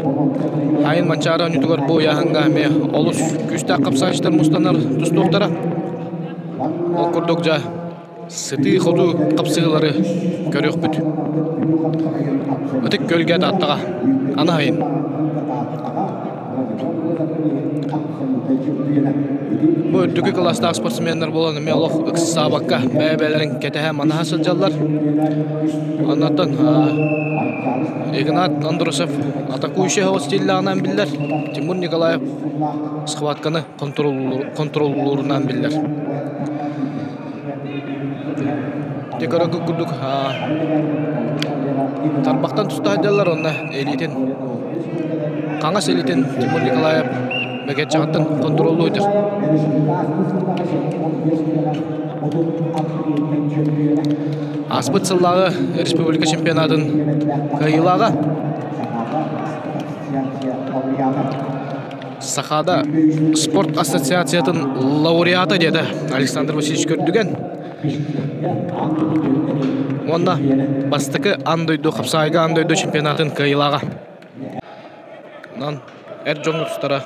айын манчары үнітігер бұл яғынға ме олыс күшті қапсағыштар мұстанар тұстуқтара. Ол күрдік жа, сыты ходу қапсығылары көрек бүт. Өтік көлге аттыға, ана айын. Бұл түкі кластағы спортсменлер боланы мен олық үксі сабаққа бәйбәлерін кетеге манаға сылжалар. Оннаттан Игнат Андросов атакующий стилағынан білдер. Тимур Николаев схватканы контроллорынан білдер. Текаракы күрдік тарбақтан тұста адялар онна элитен. Қаңас элитен Тимур Николаев бәкет жағаттан контроллы өтір. Аспыт сыллағы республика чемпионатын кайылаға Сахада спорт ассоциациятын лауреаты деді Александр Васильевич көрдіген. Онда бастықы андойду, қапсайға андойду чемпионатын кайылаға. Онан әр жоңғы тұстара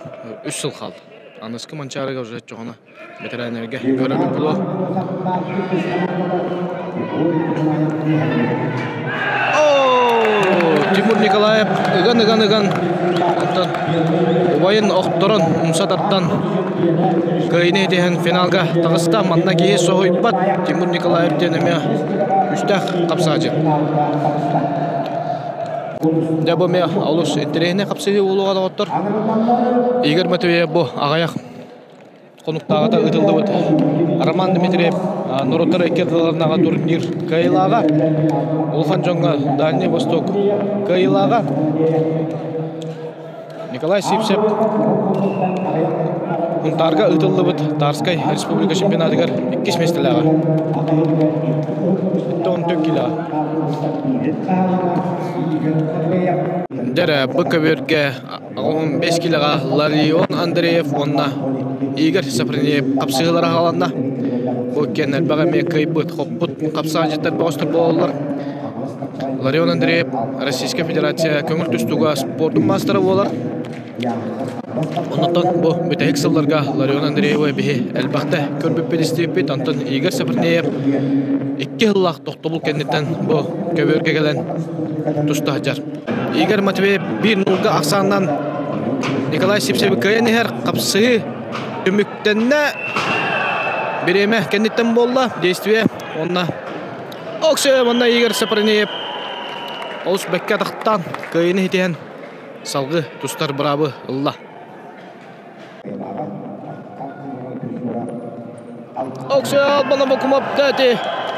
3 сыл қалды. Анысқы манчарыға ұжет жоғына ветеранерге көрілі бұлы. Тимур Николаев ыган. Убайын оқтырын ұмсадаттан көйіне дейін финалға тағыста манна кейі соғып бат. Тимур Николаев денеме үштәқ қапсағыр. Дәбі ме алыс интерейіне қапсығы олуға да оттыр. Игорь Матвеев бұл ағаяқ қонуқтағыда ұтылды бұд. Роман Дмитриев Нұрыттар әкетілерінаға турнир кайылаға. Олхан Джонға Дальний Восток кайылаға. Николай Сипсеп ұнтарға ұтылды бұд. Тарскай республика чемпионатығар 2 местіліға. 14 килоға. Дәрі бұқы 15 килоға Ларион Андреев, онна Игорь Сапринеев қапсығылары қаланна. Бұл кеннер бағаме қайбыт, қоппыт, қапсаға жеттер бағыстыр болалар. Ларион Андреев, Российская Федерация көңіл түстуға спортын мастыры болар. Оннан бұл бүтәйік сылларға Ларион Андреевы бейі әлбақты көрбіп бедістейіп, онтан Игорь Сапринеев 2 жыллақ тоқты бұл кеннеттен бұл көберге келен тұста жар. Игорь Матвеев 1-0-ға ақсаннан Николай Сипсебі көйен ехер қапсығы үміктенне береме кеннеттен болла действие. Онна Оксы, онна Игорь Сапринеев олыс бәкке тақтан көйені етеген салғы тұстар бұрабы ұлла. Оксы албана бұқымап дәті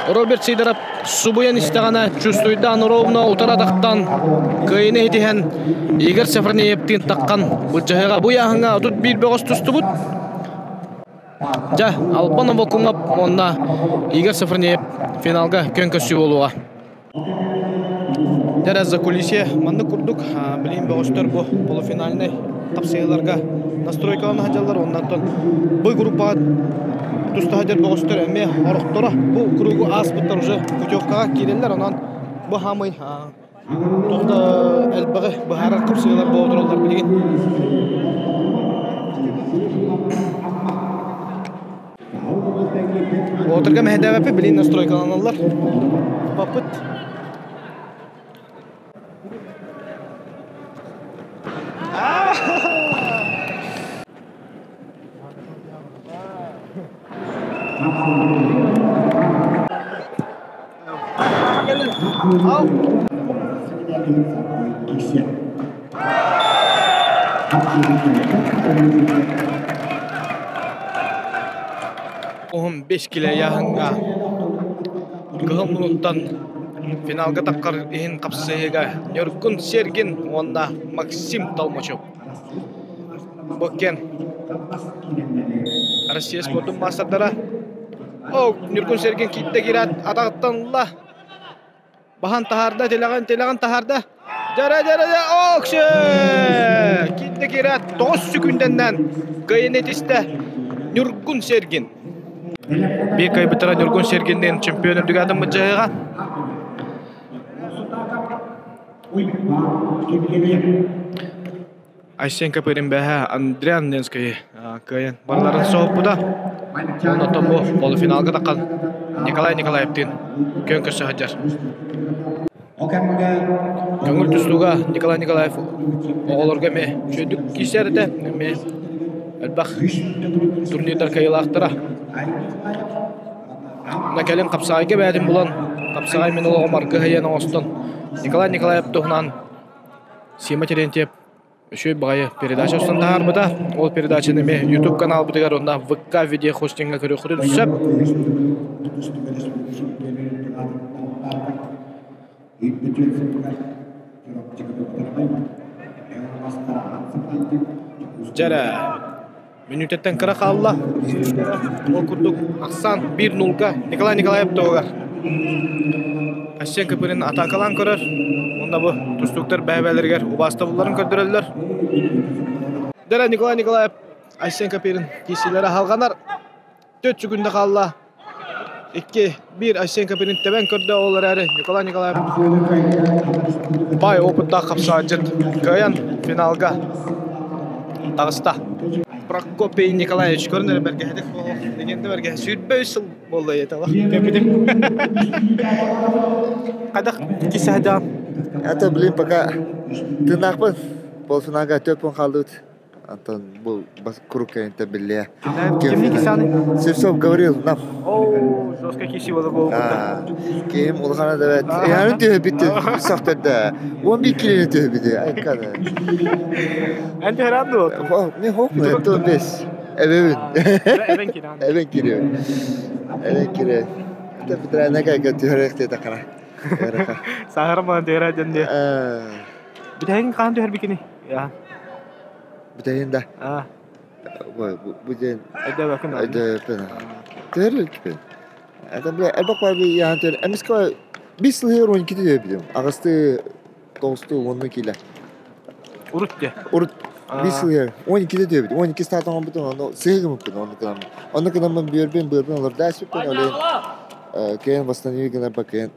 Роберт Сидоров субуян істеғана чувствуйдан ровно ұтарадақтан көйені етеген Игорь Сапринеевтен таққан бұл жағыға бұл яғыңа ұтыт бір бөғыз тұсты бұд. Ja, Албана Волкуңап, онна Игорь Сафронеев финалга көнкөсү болуға. Дәрәз за кулисия, манны күрдік, білейін бөғістер бұл полуфинальный қапсайыларға настройкаланы хажалар, оннан бұл группаға тұста хажар бөғістер әме орықтыра. Бұл кругу аспыттар уже путевкаға келелер, онан бұл хамый тоқты әлбіғі бұхары қапсайылар бұл отыралар білеген. Отырға мәхедәвәпі білейін настройкаланалар. Папыт. Oğum 5 kilo yaxınga Gığım minuttan finalga taqqar ehin qapsayıga Nurgun Sergin onda Maksim Толмачев. Bokken Россия спортun masterdara. Nurgun Sergin kitte girat ataqtanla. Bahan taharda telagan taharda. Jara okşe. Kitte girat 9 sekundenden gayinetiste Nurgun Sergin. Bir kaybıtıra Nurgun Sergin'den çempiyonu dügadım mı cahıga? Aysenka perin beha Andrian Nenskayı kayan. Barların soğuk da. Ondan bu polufinalga da kal. Nikolay Nikolayev'tin könküsü hacar. Köngül tüslüga Nikolay Nikolayev oğulurga me çöydük kişileri de me elbaq turnirler kayılaqtıra. Nakalen kapsayga bädim bulan. Kapsay men ol marka hayan oston. Nikolay Nikolayev tohnan Sima Terentьев şöy bagay передача ustanдар bıda. Ol передачаны me YouTube kanal bıdıgar onda VK video hostingga körüqürün söp. Jara minütetten kıra kalla. O kurduk Aksan 1-0'ga Nikolay Nikolayev doğar. Aşağı köpürün atakalan körür. Onda bu tüstükler bäbälerger ubasta bulların kördürürler. Jara Nikolay Nikolayev Aşağı köpürün kişilere halganar. 4 sekunda kalla. 2-1 Aşağı köpürün teben kördü oğullar әрі. Nikolay Nikolayev bay oputta kapsayıcıt. Kayan finalga Dağısta. Prokopey Nikolaevich көрінер бәрге әдік дегенді бәрге сүйітбе үсіл болды еді ала. Көпедім. Қадақ кесі әдіған? Это, блин, пока ты нақпын, полуфиналға 4 пон қалды өт. Антон, бұл круг кәйінті біле. Кемне кесі аны? Севцов говорил нам. Оу, жестко кесі болды бұл. Кем ұлғана да бәді. Яны түйі бітті сақтарда. 11 келені түйі бітті. Айқады. Әнді әранды болды? Мен хоқмын, әпті 15. Әбебін. Әбен кереу. Әбен кереу. Әті бітір әне кәйгі түйірі әқтеді қара. Сағырым баған түйірі әденде. Бітәйін қаған түйір бікені? Bitayin da. Bu den. Ayda bakın. Ayda bakın. Terlik ben. Adam bile elbak var bir yani ter. Emiska bir sılıyor 12 diyor biliyorum. Ağustı dostu 12 ile. Urut diye. Urut. Bir sılıyor 12 diyor biliyorum. 12 startan on bütün onu sığım mümkün onu kadar. Onu kadar ben bir olur. Ders bir öyle. Keyin bastan iyi günler bakayım.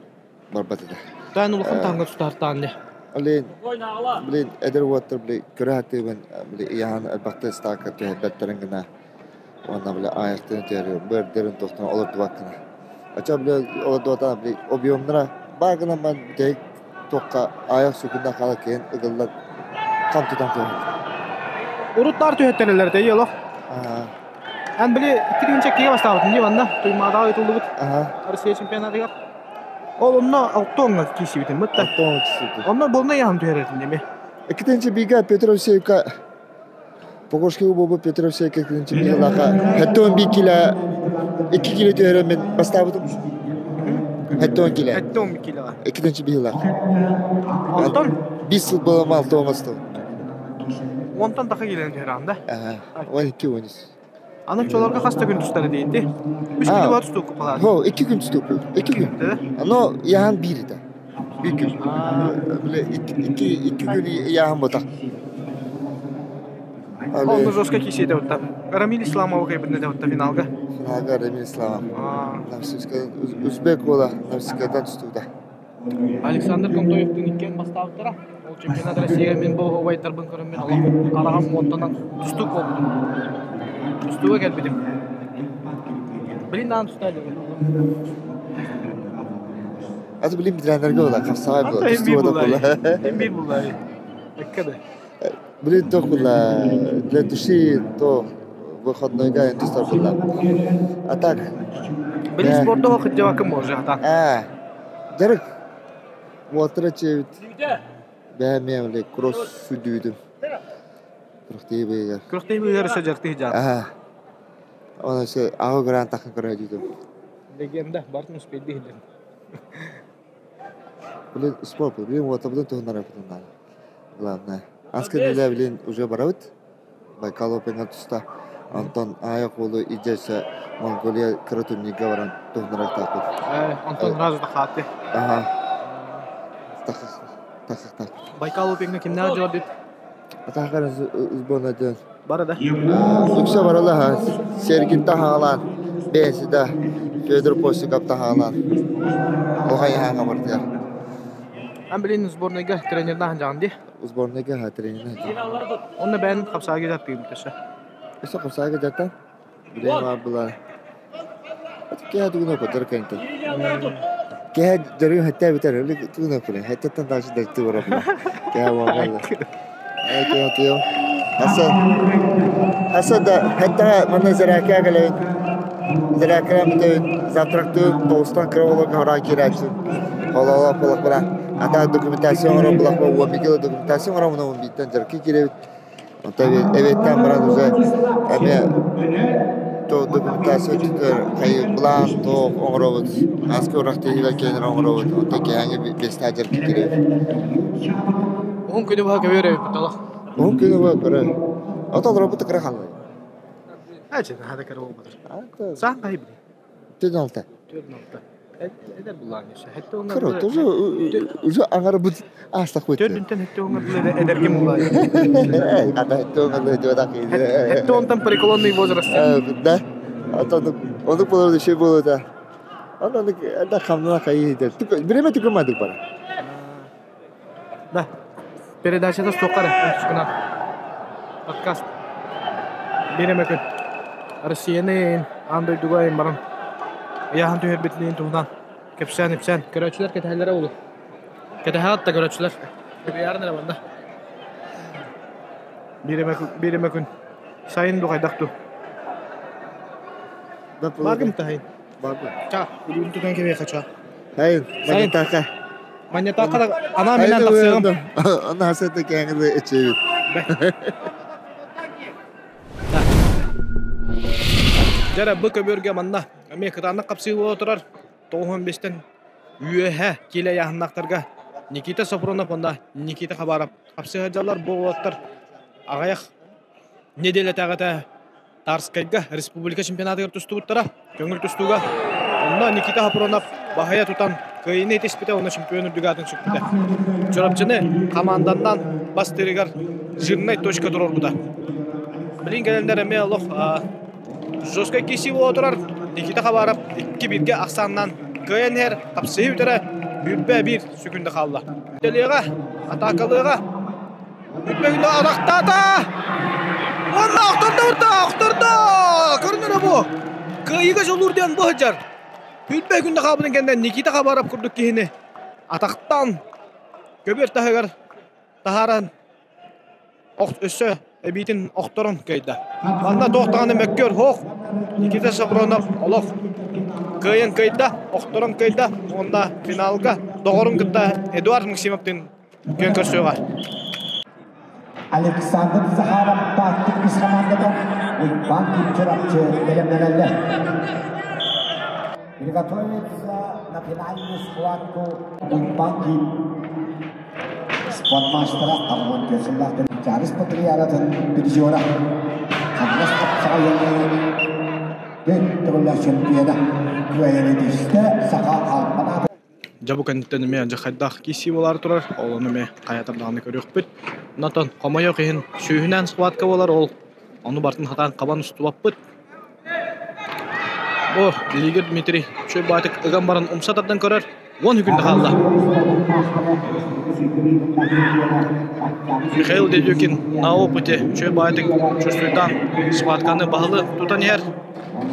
Barbatı da. Ben ulukun tango tutartan diye. Alleen, beli eder water beli kerahati ben beli ihan albakta stakat ya betteren gana. Ona beli ayaktan teriyor. Berderin tohtan olur duakana. Acha beli olur duatan beli obiyomlara bagana ben tek tokka ayak sükunda kalırken ıgıllar kam tutan tutan. Urutlar tühetteneler de yolo. En beli 2. çekkiye başlamadın diye bana. Tuymada ayıtıldı bit. Rusya çempiyonatı Onunla alttonga kişi bitin mutta. Alttonga kişi bitin. Onunla bolna yahan tüheredin değil mi? İkinci biga Petrovsevka Pogoşki bu Petrovsevka ikinci biga laka. Hatta 1 kilo 2 kilo tüheremin bastavdım. Hatta 10 kilo. Hatta 10 kilo. İkinci biga laka. Altton? Biz futbolum altton bastım. Ondan daha gelen tüheranda. 12 13. Anın çolorga hasta gün tustları değildi. 3 gün var tustu kupalar. Ho, 2 gün tustu. 2 gün. Ano yahan biri de. Bir gün. Böyle 2 gün yahan botak. Onu Zoska kişiye de otta. Ramil İslamov kaybında da otta finalga. Finalga Ramil İslamov. Namsiska Uzbek ola Namsiska'dan tustu da. Alexander Kontoyev'in ikken bastavtara. O çempionat Rossiya men bu havay tarbın körüm men Allah qaragam montanan tustu oldu. Tustuga gelmedim. Bilindan tutaydı. Az bilim bilenlerge ola kapsay bu. Tustu da ola. Hem bir bulay. Ekkada. Bilim tokula. Le tuşi to bu xodnoyga entustar bulla. Atak. Bilim sporda vakit cevakım olacak atan. Jarık. Water çevit. Beğenmeyem le cross südüydüm. Kurtayı beyler. Kurtayı beyler sajartı hicat. Ona şey ağı gran takın kıraydım. Legenda Bartmus pedihdim. Bilen spor bu. Bilen waterdan tuhnar yapıdan. Ладно. Askeriyle bilen uca baravut. Baykal Open'a tusta. Anton ayak oğlu icese Mongolia Karatunniga varan tuhnarak takip. Anton razı da xatı. Tak. Baykal Open'a kimler cevap dedi? Atakar uzbonadı. Barada. Yükse baralı ha. Sergin tahalan. Bensi de. Fedor Postikap tahalan. Oha yahan amartı. Ben bilin uzbornaga trenerden candı. Uzbornaga ha trenerden. Onu ben kapsağa jatpıyım tese. Esa kapsağa jatan. Bilen var bular. Kaya duguna padar kayıntan. Kaya jarı hatta biter öyle duguna pule. Hatta tan taşı dağıtı var apna. Kaya valla. Kaya tiyo. Hasan da hatta mana zaraka gale. Zaraka mte zatraktı dostan kravolog hara giracı. Allah Allah. Ada dokumentasyon orang belakang uang mikir dokumentasyon orang mana biten jarki kira. Tapi evetan barang uza. Kami to dokumentasyon itu kayak belang to orang askar orang tiada kena orang untuk kaya besta jarki kira. Onun kene bah kebir betul. Onun kene bah kere. Atau orang betul kere hal. Aja ada kere betul. Sah kahib. Ternalta. Eder bulanıyor. Hatta onlar. Kero, tuzu uza angar but astak bet. Dördünden hatta onlar böyle eder kim bulanıyor. Kata hatta onlar jodak ini. Hatta ondan perikolonlu bozarız. Dah. Atau untuk pulau di Cebu dah. Ada kamera kayak itu. Berapa tu kemana para? Dah. Передачада стокара. Шкуна. Подкаст. Беремекин. Россияны андай дугайым барам. Яхан түйер битлейін туғынан. Кепсен. Көрәтшілер кетәлері олу. Кетәхат та көрәтшілер. Ярын әрі банда. Беремекін. Сайын дуғайдақту. Баргым тахайын. Баргым. Ча. Үлігін түкен кебе қача. Hayır. Manitaka. Manitaka da ana менен тақсығым. Ana hasette kendini içevi. Жара бу көбөргө манна Американы капсый отырар. 95-тен үйөһө келе яһнактарга Никита Сафронов онда Никита Хабаров капсый жалар болоттар. Агаяк неделе тагата Тарскайга республика чемпионаты тустуттара. Көңүл тустуга. Онда Никита Сафронов бахая тутан кыйны теспите оны чемпион дүгатын чыкты. Чорапчыны командандан бастырыгар жирнай точка турорбуда. Билин келендер эме Аллах Жостка киси отырар. Никита Хабаров 2-1-ге Аксаннан кыйынер капсый үтөрө 1-1 сүкүндө калды. Телега атакалыга Үтмөгүндө адактата. Онда актырды. Көрүнөр бу. Кыйга жолурден бажар. Үтмөгүндө кабынын кенден Никита Хабаров курдук кийини. Атактан көбөр тагар тахаран өссө Эбитин окторон кайда. Анда тоқтағаны мәккөр хоқ. Никита Сафронов олоқ. Кайын кайда, окторон кайда. Онда финалга доғырын кытта Эдуард Максимовтың көн көрсөға. Александр Захаров баттық біз командадан Банки чорапчы белемленелі. Приготовиться на финальную схватку Банки. Спортмастера Амон Кесуллахтың жарыс патриаратын Биржора. Kallas kapsayın. Döktürüler çempiyona. Güveniliste saka alpana. Жабу кандидатыме жахайдах киси болар турар, олоныме каятырдаганы көрөкпүт. Натан камайо кыйын сүйүнөн схватка болар, ол аны бартын хатан кабан устубаппыт. Бо Лигер Дмитрий чөй батык ыган барын умсатардан көрөр. 10 күндө калды. Михаил Дедюкин на опыте чөй батык чувствуйтан схватканы баһалы тутан ер.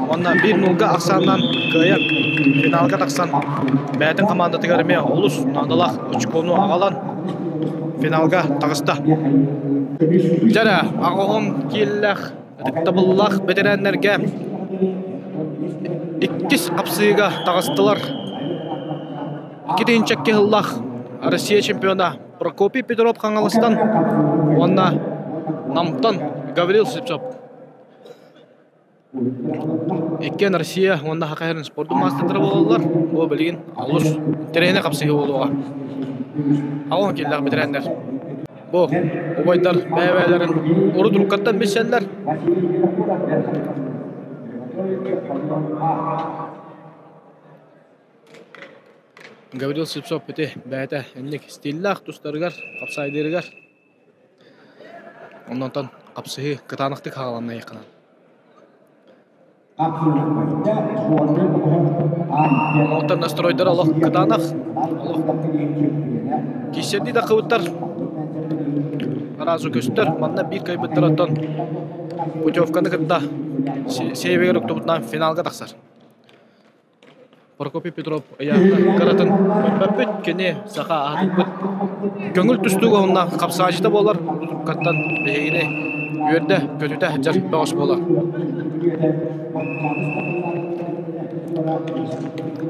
Онна 1-0-га аксандан кыяк финалга таксан. Бәтин команда тегерме улус надалах очкону агалан финалга тагыста. Жара агон киллах табыллах ветераннерге 2 капсыга тагыстылар. 2-нче жыллах Россия чемпиона Прокопий Петров Каңалыстан, онна Намтан Гаврил Сипцов. Эккен Россия онда хакайрын спортту мастерлары болалар. Бу билген алыш тренер капсыгы болууга. Агон келдик бетерендер. Бу обайдар бәбәләрен уру туркаттан бешелләр. Гаврил Сипцов бите бәйте энник стиллах тустаргар капсайдыргар. Оннан капсыгы кытаныктык хагаланна якына. Отан настройдар Аллах кытанах. Кишеди да кыбыттар. Разу көстөр, манна бир кайбыттар оттан. Путевканы кытта сейбегер октубутнан финалга таксар. Прокопий Петров аяқта каратын бөппөт кене саха атып көңүл түстүгө онна капсажыта болар. Каттан бегине үйөрдө көтүтө жар багыш болар.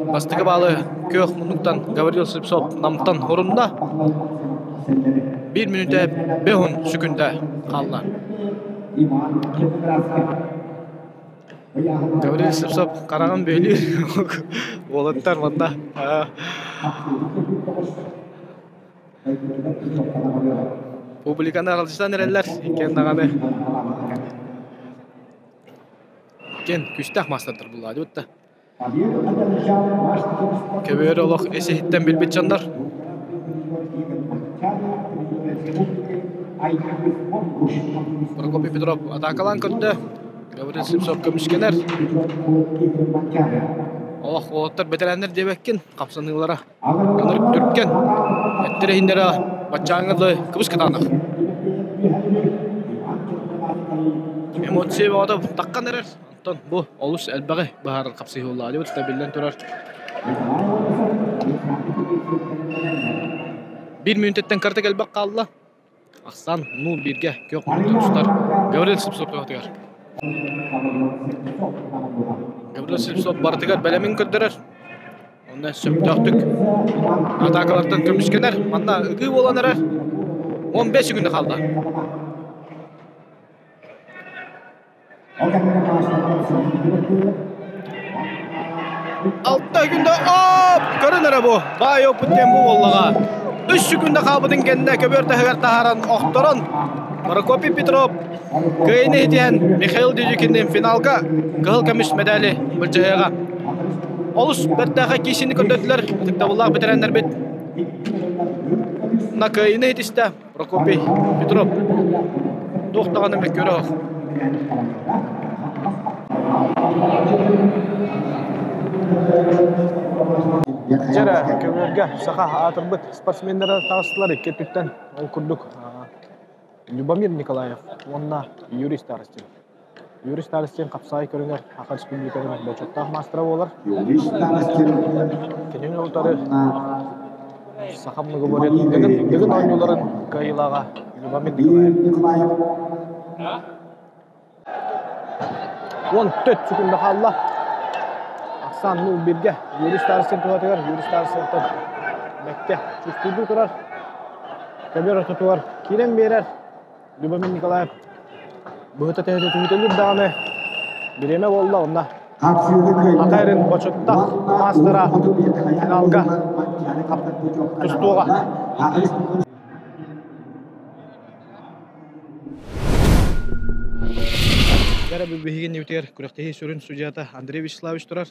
Бастыга балы көк мунуктан Гаврил Сипцов намтан орунда 1 минутта 5 секундда калды. Гаврил Сипцов караган бейли болоттар мында. Публиканы аралжыстан эрелер экен даганы. Кен күстак мастардыр бул адыбытта. Көбөр олох эсехиттен билбит жандар. Прокопий Петров атакалан көттү. Гаврил Сипцов көмүшкенер. Олох олоттар бетерендер дебеккен капсаныйлара. Канырып түрткен. Эттерейиндер бачаңылы кыбыс кытанак. Эмоция болуп таккандар. Бу олус элбеги баһар капсыгы болду деп табилен турар. 1 минуттан карта келбек калды. Аксан 0-1-ге көк мунуттан тустар. Гаврил Сипцов токтогар. Гаврил Сипцов бартыгар белемин көрдөрөр. Онда сөптөктүк. Атакалардан көмүшкенер, манда ыгы болонор. 15 секунд калды. Altta günde görünür bu. Bay oputken bu vallaha. 3 sekunda kabudun kendine köbörte hıgar taharan oktoron. Prokopий Петров kıyını hediyen Mikhail Dedyukin'den finalga kıl kömüş medali bölçeğe. Olus berdağa kişini köndödüler. Tıktabullah bitirenler bit. Na kıyını hediste Prokopий Петров. Doğtağını mekkörü. Жара көмөргө саха атырбыт спортсмендер тагыстылар кеттиктен ол курдук. Любомир Николаев, онна Юрий Старостин. Юрий Старостин капсай көрүңөр Ака Республиканын бочоттак мастера болар. Юрий Старостин кенен олтары сахамны говорит. Дегин ойнуларын кайылага Любомир Николаев. 14 секунда қалды. Аксан 0-1-ге Юрий Старостин туатыгар. Юрий Старостин бәкте чүстүрді тұрар. Көбер тұтуар. Келен берер. Любомир Николаев бұғыта тәйді түмітелер дағаны біреме болды онда. Атайрын бочоттақ мастера финалға тұстуға. Бәһәрә бибиген ютер күрәктәһи сүрен судьята Андрей Вячеславович турар.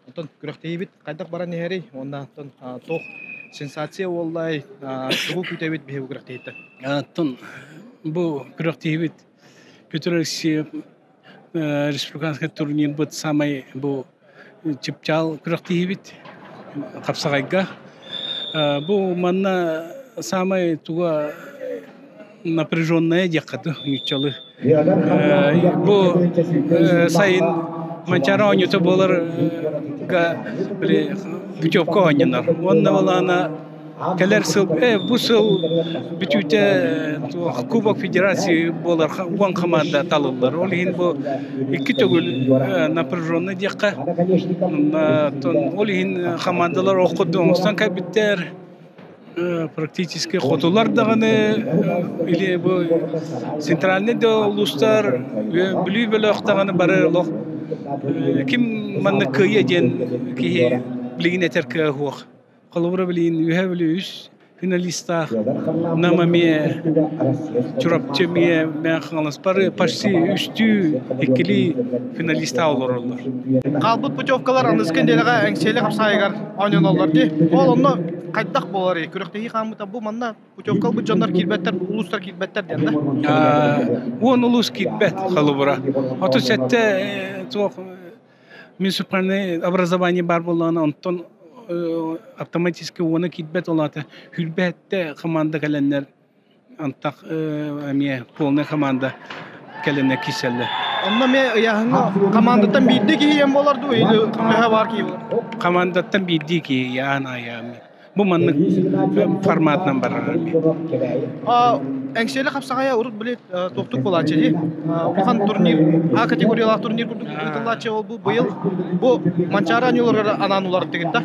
Онтон күрәктәһи бит кайдак бара нәһәри, онда тох сенсация оллай тугу күтәбит бихе күрәктәһи. Тон бу күрәктәһи бит Петр Алексеев республиканский турнир бит самай бу чипчал күрәктәһи бит Капсагайга. Бу манна самай туга напряженная декада ничалы. Бу сайын манчара онюты болар га бутёвка онянар. Онна балана келер сыл бу сыл бүтүтө Кубок Федерации болар ван команда талылар. Ол ин бу икки төгүл напряженная дека. Ол ин командалар окудуңстан кабиттер практически хотулар даганы или бу центральный да улустар бүлүбөлө октаганы бары лох ким манны кыя ден ки блигинетер кыя хуак колобра билин юхавлюс финалиста намаме чурапчемие механас пары почти үстү экили финалиста олорлор. Калбут путевкалар аныскендерге эңселе капсайгар ойнололор ди. Ол онно кайдак болар күрөктөги камыта бу манда путевкал бу жандар кирбеттер, улустар кирбеттер денде. Он улус кирбет халыбыра. Ото сетте тох муниципальное образование бар болгон онтон автоматически оны кирбет олаты. Хүрбетте команда келенер антак эме полный команда келене киселде. Онна ме яһыңа командаттан бидди кийен боларду или кыга бар ки? Командаттан бидди ки яна ями. Бу манны форматынан барар. Эңселе капсагая урут билет токтук болачы ди. Бухан турнир А категориялар турнир курдук италачы ол бу быйыл бу манчара онюлар ананулар деген да.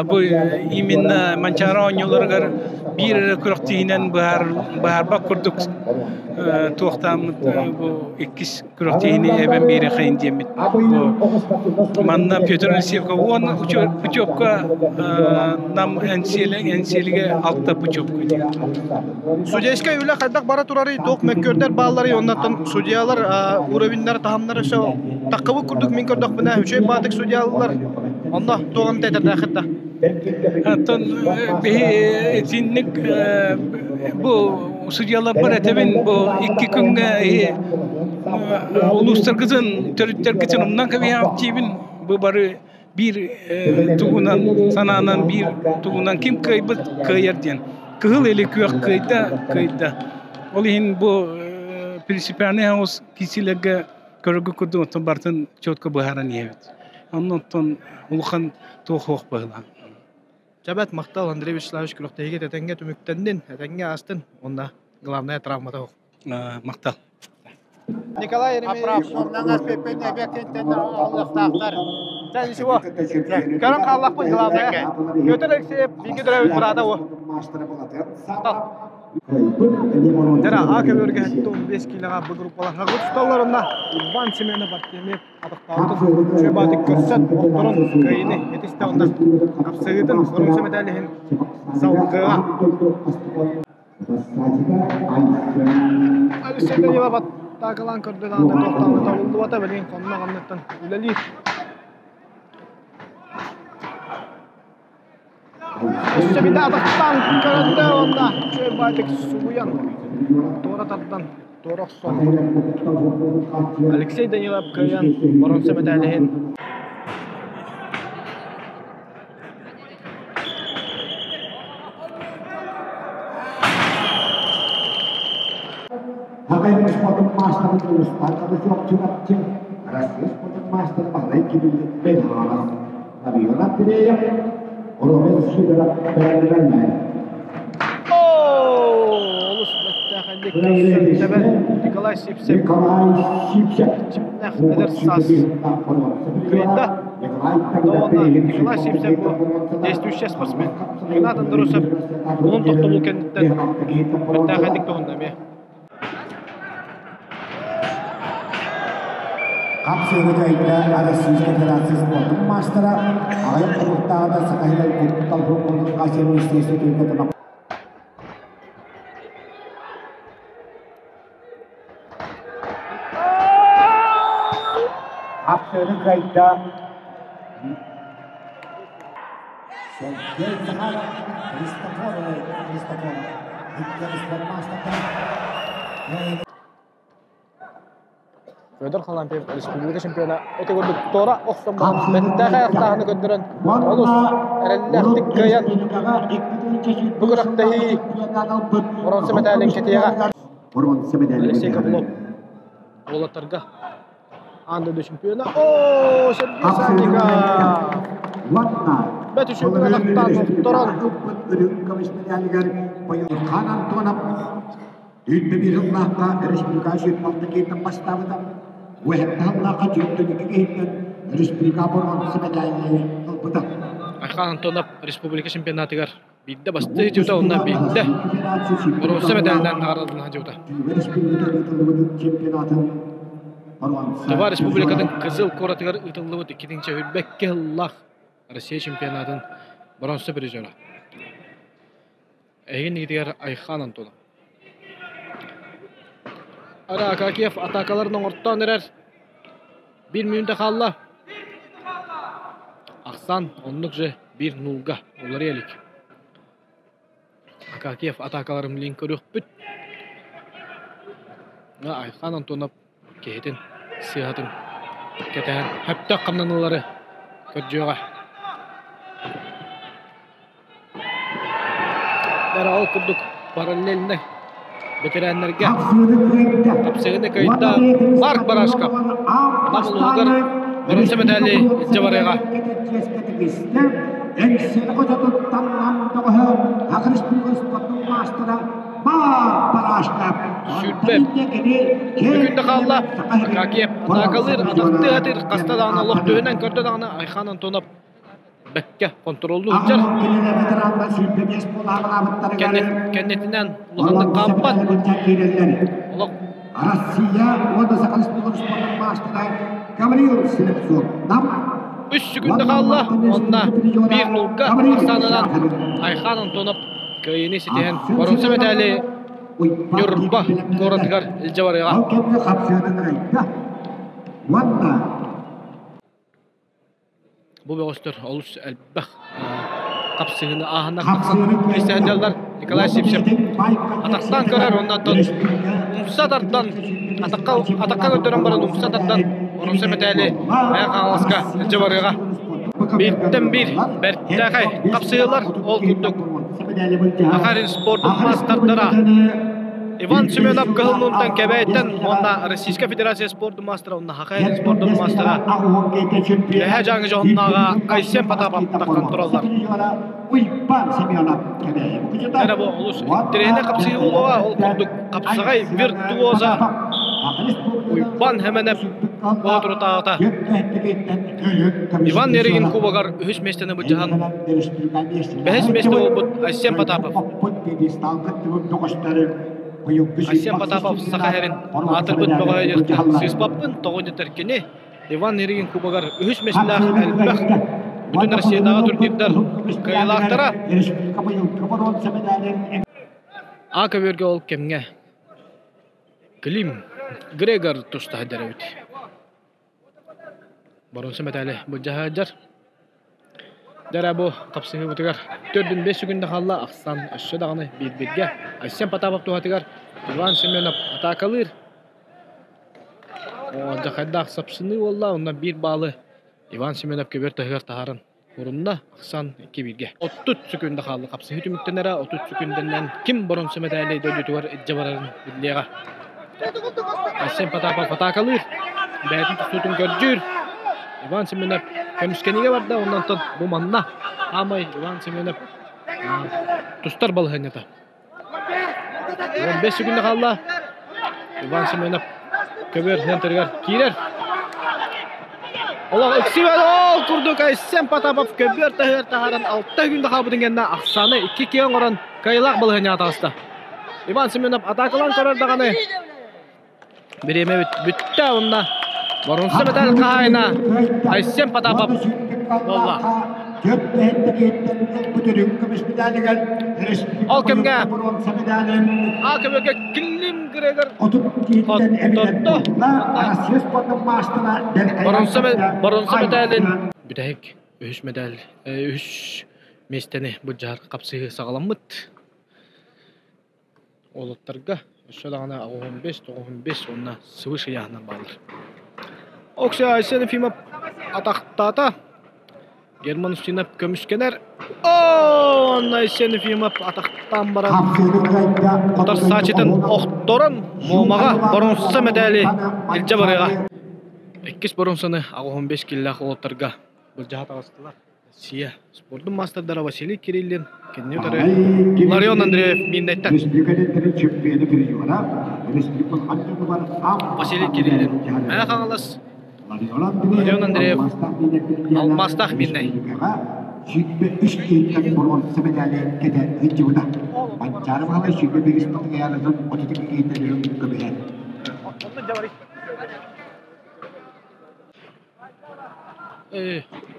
Бу именно манчара онюларга бир күрөктүнөн бар бак курдук токтам бу иккис күрөктүнү эбен бири кайын демит. Бу манна Петр Алексеев он путёвка нам энселиге алта путёвка. Судейская үле кайдак бара турары ток меккөрдер баалары оннан судьялар уровеньнер тахамнары шо такыбы курдук мен көрдүк мына үчөй бадык судьялар онда тогам тетерде хатта. Антон этинник бу судьялар бар этебин бу 2 күнгө улустар кызын төрүттөр кичен умнан кабия тибин бу бары бир тугунан сананан бир тугунан ким кайбыт кайерден кыл эле күөк кайда ол ин бу принципиальный хаус кисилерге көрөгө куду бартын чөткө бахаран ебит оннон улхан тохок багла. Жабат мактал Андрей Вячеславович күрөктөйгө тетенге түмүктөндүн тетенге астын онда главная травмада ок. Мактал. Николай Еремеевич. Апрапсоннан аспепен эбекентен аллахтактар. Sen işi o. Karın kallak bu glavda. Götür Alexeyev bilgi dörevi burada o. Tal. Dera aka bölge hatta 15 kiloga bu gruplar hagı tutallarında Ivan Semena partiyemi adıqtağıtın şöbatik körsat oqturun kayını yetişte onda kapsayıdın sorun semedalihin zavqığa. Alexeyev yeva bat taqılan kördüğünde toqtağını tavuldu vata bilin konuna qamnettan üleli. Üstü bir daha adıqtan köründe onda şöbatik suyan. Doğru tatdan doğru son. Alexey Danilov kayan bronze medalyen. Hakai sporun master tulus takabı çok çırapçı. Rasya sporun master parai gibi bedava. Tabii yönetmeye Roman Sudara beğenilen Nikolay Sipsev. Eder sas. Kıyında. Doğanda Nikolay Sipsev bu действующий спортсмен. Игнат Андрусов. Onun toktulu kendinden müttehadik doğunda mı? Kapsayıcıyla Arasız Federasyası sporun master'a ayıp kurultağında sakayla kurultal hukumun kaçırma isteyisi Türkiye'de kapsığını kayıtta. Sergey Zaharov, Kristoforo. Föder Kalampev Respublika Şampiyonu öte gördük Tora Oxfam Bettaka ayaqtağını gönderen Olus Erellertik Kayan bu kıraqtahi Bronze medalin ketiyaga Alexey Kapilov Olatarga Anda şampiyonu Sergey Sakiga Betü şampiyonu ayaqtağını Toran Kanan tonap Düğünde bir hıllahta Respublika Şirmaltaki tembastavada ve hıllahta Düğünde gehitten Respublika Bronze medalini aldı. Ayhan Antonov Respublika Şampiyonatigar bidde bastı juta onda bidde Bronze medalinden aradığına juta. Tava Respublika'nın Kızıl Koratigar ıtıllığı 2. hübbekke hıllah Rusya Şampiyonatın bronze prizörü. Egin gidiyor Ayhan Antonov. Ara Akakiyev atakalarının ortadan erer. 1 minüte kalla. Aksan onlukça 1-0'ga onları yelik. Akakiyev atakalarım link örük büt. Ayhan Antonov kehetin, sıhhatın, ketehen, hepte kamlanıları kötücüğe. Dara ol kurduk paralelinde. Veteranlarga kapsığını kayıtta Mark Barashka Namuluğar Bronze medali Javarega Sütbep Bugün de kalla Akakiyev Atakalır Ataktı hatir Kasta dağına Allah döğünen körde dağına Ayhan Antonov Bekke kontrollü hüccar Kendetinden Luhan'da kampat Allah Rusya onda sakalis bulur sporun maçta Gabriel Silipson. Üç günde kalla onda 1-0'ga Aksan'dan Ayhan Antonov köyünü sitihen bronze medali Yurba Koratigar Javarega. Bu beğostör olus elbah kapsığını ahına kapsın Kristiyanlar Nikolay Şipşep ataktan karar ondan tut Umsadar'dan atakka götüren baran Umsadar'dan bronze medali Ayhan Alaska Javarega. Birden bir Bertakay kapsığılar ol kurduk Akarin sportun masterlara Ivan Semyonov kılınından kebeyetten onda Российская Федерация спортун мастера онда Хакайын спортун мастера Леха жаңы оннаға Айсен Потапов контроллар. Әне бұл ұлыс трене қапсығы олуға ол күрдік қапсығай виртуоза Уйбан хеменеп отыру тағыта. Иван Ерегин кубагар үхіс местені бұл жаған бәхіс месті ол бұл Айсен Потапов. Айсен Потапов сақайрын атыр бұт бұғайдық сыспаппын тоғын жетеркені Иван Ерегин кубагар үхіс местілі әлбәқ bütün Rusya'da Türkiye'de kayılaklara Aka bölge ol kemge Klim Gregor tusta hadarıvdi Bronze medali bu cahajar Dara bu kapsığı butugar 4-5 günde kalla Aksan aşağı dağını bir-birge Aysen Potapov tuhatigar Ivan Semyonov atakalır O cahadda sapsını valla ondan bir bağlı Ivan Semyonov köber tahir taharın Orunda Aksan 2-1'ge. 30 sekünde kaldı kapsı. Hütümüktenlere 30 sekündenden kim bronze medali dördü var Javara'nın birliğe. Aysen Potapov atakalır. Beytin tutun görcür. Ivan Semyonov kömüskeniye vardı ondan tut bu manna. Ama Ivan Semyonov tustar balı hanyata. 15 sekünde kaldı. Ivan Semyonov köber henterger kirer. Allah eksiver ol kurduk Aysen Potapov köber tahir taharan 6 günde kabudun kendine Aksan'ı 2-2 oran kayılak balığın yatağısta. Ivan Semyonov atakalan karar dağını. Birime bitti onunla. Bronze medal kahayına Aysen Potapov. Allah. Al kimge? Al kimge? Kilim Gregor. Bronze medalin. Bidek üç medal. Üç mesteni bu jar kapsı sağlamıt. Olutlarga şolağına 15 onna sıvış yağından bağlı. Okşa Ayşe'nin filmi ataktata. German üstüne kömüşkener. Onna Ayşe'nin filmi ataktan baran. Otar saçıtın oktoran momaga bronze medali ilce barıga. 2 bronzаны 15 killak olutlarga bu jahat ağıstılar. Сия. Спортун мастerdары Василий Кириллин, кеннетары Ларион Андреев миннеттен. Василий Кириллин. Ана қаңылас. Ларион Андреев. Алмастақ минней.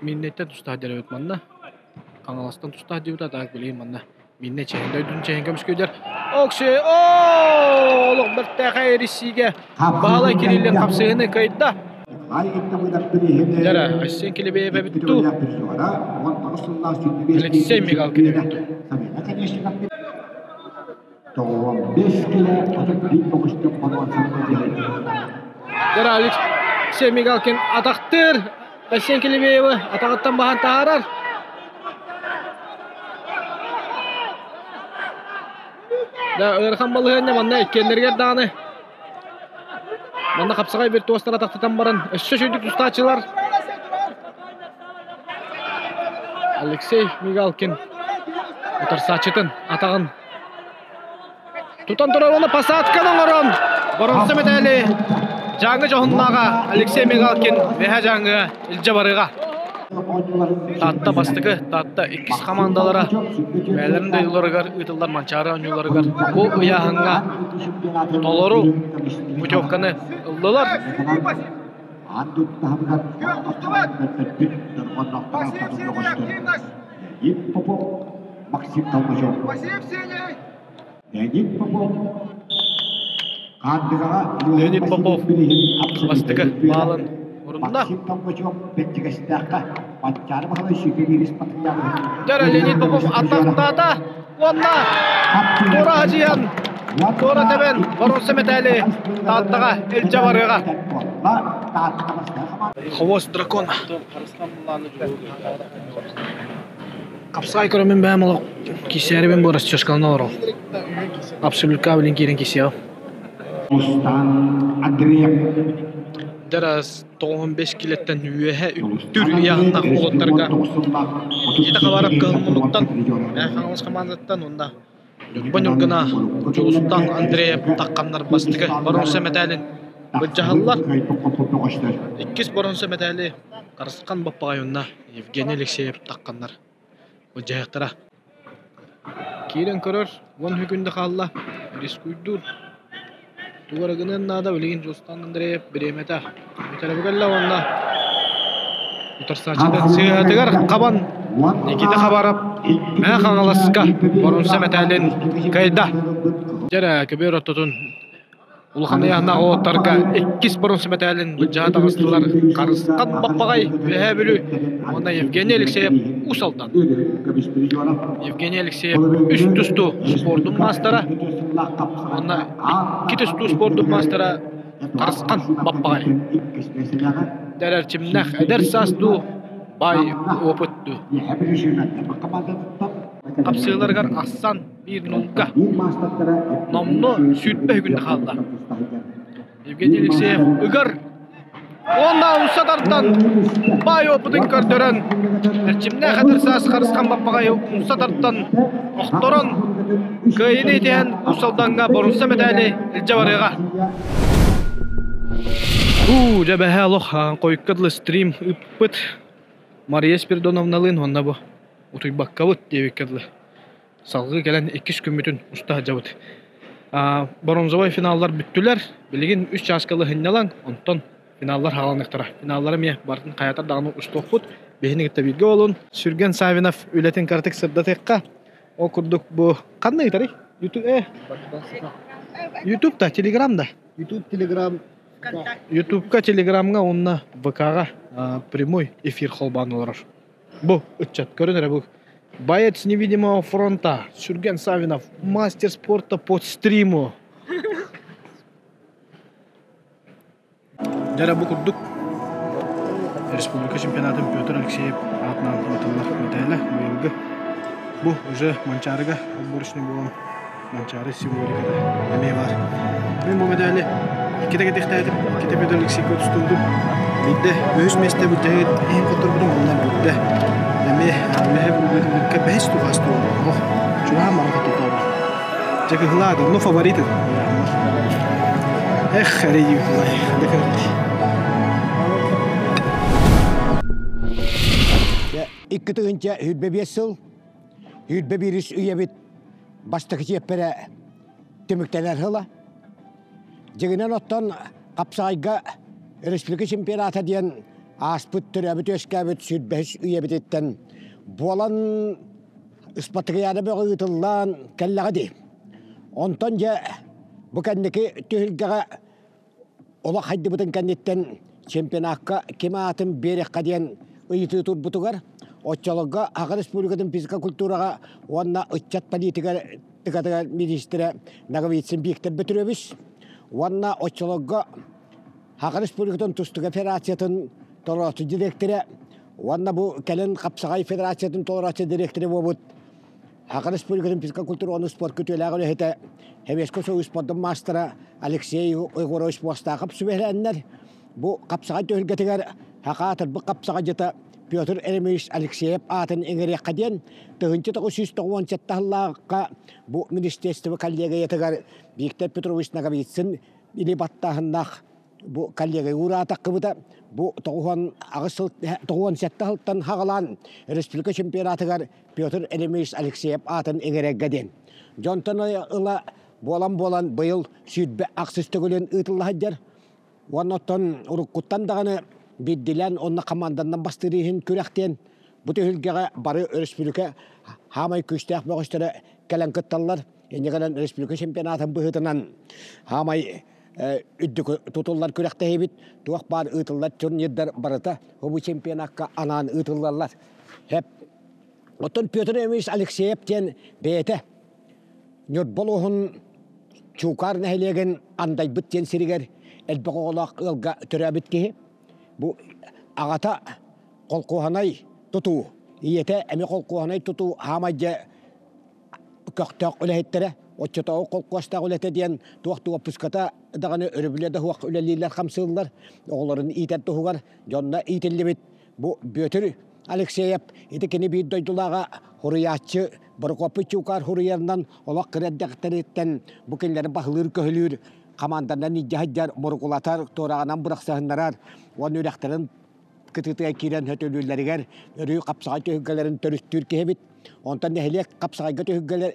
Minnetten tusta dere ötmanna. Kangalastan tusta diuda da bileyim manna. Minne çeğinde ödün çeğin kömüş köyler. Okşe oğlum bir teğerisiga. Bağla Kirillin kapsığını kayıtta. Dere Aysen Kilibey'e bittu. Alexey Migalkin'e bittu. Dere Alexey Migalkin ataktır. Aysen Kilibey'e atakattan bahan taharar. Da Erkan Balıhı'nda manna ikkenlerger dağını. Manna kapsagay bir tuastan ataktatan baran. Eşşe şöydük tustaçılar. Alexey Migalkin. Otar saçıtın atağın. Tutan turalını pasa atkanın oran. Bronze medali. Jangı johunnaga Alexey Migalkin veha jangı ilce barıga. Tatta bastıkı, tatta ikis komandalara beylerin de yıllarıgar, ıtıllar mançara oyuncularıgar. Bu ıyahınga toloru muçovkanı ıldılar. Leonid Popov bastıkı bağlan orunda. Dere Leonid Popov atakta Valla Tora Hajiyan Tora Teben bronze medali tattaga ilce barıga. Havos Drakon Kapsay körümün bəyəm kisiyeri ben burası çoşkalına var o. Absolut kabelin kirin kisiyo. Deras 95 kiletten üyehe üttür yağında olutlarga. Yedi kavarap kılmuluktan Efendim komandattan onda. Banyurgana Çoğustan Andreyev takkanlar bastığı bronze medalin bıcahallar. 2 bronze medali karıskan bappağayonda Evgeny Alexeyev takkanlar bıcahıqtıra. Kiren körür, on hükünde kalla riskuydur. Tuvaragının nada bilgin Çoğustan Andreyev biremete. Bitara bugalla onda. Utar saçıdan siyatıgar kaban. Nikita kabarap. Mea kanalaska bronze medalin kayda. Jara kebir ototun. Ulğanı yanına otarga 2 bronze medalin bıcahat ağıstılar. Karıskan bappağay ve bülü. Onda Evgeny Alexeyev usaldan. Evgeny Alexeyev üst tustu sportun mastera. Onda 2 tustu sportun mastera. Karıskan bappağay. Derer çimnah eder sasdu. Bay oputtu. Kapsığılargar assan bir nunga. Namnu sütbe hükünde kaldı. Evgeny Alexeyev ıgar. Onda usadardan bay oputun kördören. Erçimne kadar sas karıskan bappağay usadardan oktoran. Kıyını eten usaldanga bronze medali ilce varıga. Жабаһа лох койкадлы стрим ыппыт Мария Спиридоновналын онна бу утуйбаккабыт дебеккадлы салгы келен 2 күн уста жабыт. Бронзовый финаллар бүттүлер. Билигин 3 часкалы хынналан, онтон финаллар халаныктыра. Финаллар ме бардын каятар дагы устокпут. Бехини гитте билге олун. Сүрген Савинов үлетин картек сырдатекка. Ол курдук бу кандай тари? Ютубта, Телеграмда. Телеграм. Ютубка, Телеграмга, онна ВКга прямой эфир холбан олар. Бу үтчат көрүнөр бу. Боец невидимого фронта. Сүрген Савинов, мастер спорта по стриму. Жара бу курдук республика чемпионатын Петр Алексеев атынан отыллар медалі ойылғы. Бұл уже Манчарыға отборочный болған Манчары символикада әмей бар. Мен бұл медалі кете тектәдім, кете Петр Алексеев өтістілдім. Бидді өз месте бүттәгет ең құттыр бұдым ондан бүтті. Әмей әлмәе бұл бөтімдікке бәйс тұғасты олы. Чуға маңға тұтабы. Жекі ғылады, но фавориты. Эх, әрейі ғылай, әді көрді. Икки тыгынча хүлбе 5 сыл, хүлбе 1 үйебит бастықы жеппері түміктелер хыла. Жегінен оттан қапсайға республика чемпионата дейін аспыт түрәбіт өскәбіт сүлбе 3 үйебит еттен болан ұспатығияды бөгі ұтылан кәлліға dey. Онтан же бұл кәндекі түйілгіға ола қайды бұтын кәндеттен чемпионатқа кеме атын берекқа дейін ұйыты тұр бұтығар. Отчалыға Аға Республикатын физика культураға онна ұтчат политика министрі Нағавитсен биіктер бітіребіш. Онна отчалыға Аға Республикатын тұстығы федерациятын толырасы директоры. Онна бұл кәлін Қапсағай федерациятын толырасы директоры болуд. Аға Республикатын физика культура оны спорт көтеліғі өлеті. Хевеско соғы спорттың мастера Алексей Ойғорович Бостақып сүбеләнлер. Бұл Қапсағай төхілгетігер Хақатыр бұл Қапсағай жета Петр Элемевич Алексеев атын эңерек каден тыгынчы 997-лларга бу министерство коллега етегер Виктор Петрович Нағавитсен или баттахыннах бу коллега урата кыбыта бу 97-лтан хагалан республика чемпионатыгар Петр Элемевич Алексеев атын эңерек каден. Жонтон ыла болан быйыл сүйтбе аксыз төгөлөн ытыллахаджар. Оноттон уруккуттан даганы биддилен онна командандан бастырыхын күрәктен бу төгөлгә бары республика хамай күчтәк бөгөстөрө калан кытталлар. Энегелен республика чемпионатын быһытынан хамай үддүк тутуллар күрәктә хебит туак бар ытыллар турнирдар барыта бу чемпионатка анан ытылларлар. Хеп Отон Петр Элемевич Алексеев тен бете Нёт болуһун чукар нәһилеген андай биттен сиригер элбегоолак ылга төрәбит ки бу агата колкуһанай туту иете эми колкуһанай туту хамаҗа көктөк үләһеттере отчотоо колкуаста үләһете диен туактуа пуската даганы өрүбләдә хуак үләлиләр хамсыллар огларын итәт тугар жонна ителлебит бу Петр Алексеев итекени бит дойдулага хуриятчы Боркопы чукар хуриярнан олақ кірәддәқтәреттен бүкелләр бахылыр көхілір командандан иджахаджар моргулатар торағанан бұрақсағынарар он үрәқтәрін кітітіға керен хөтөлілерігер үрі қапсағай төхігілерін төрістір кехебет онтан нәхілек қапсағайға төхігілер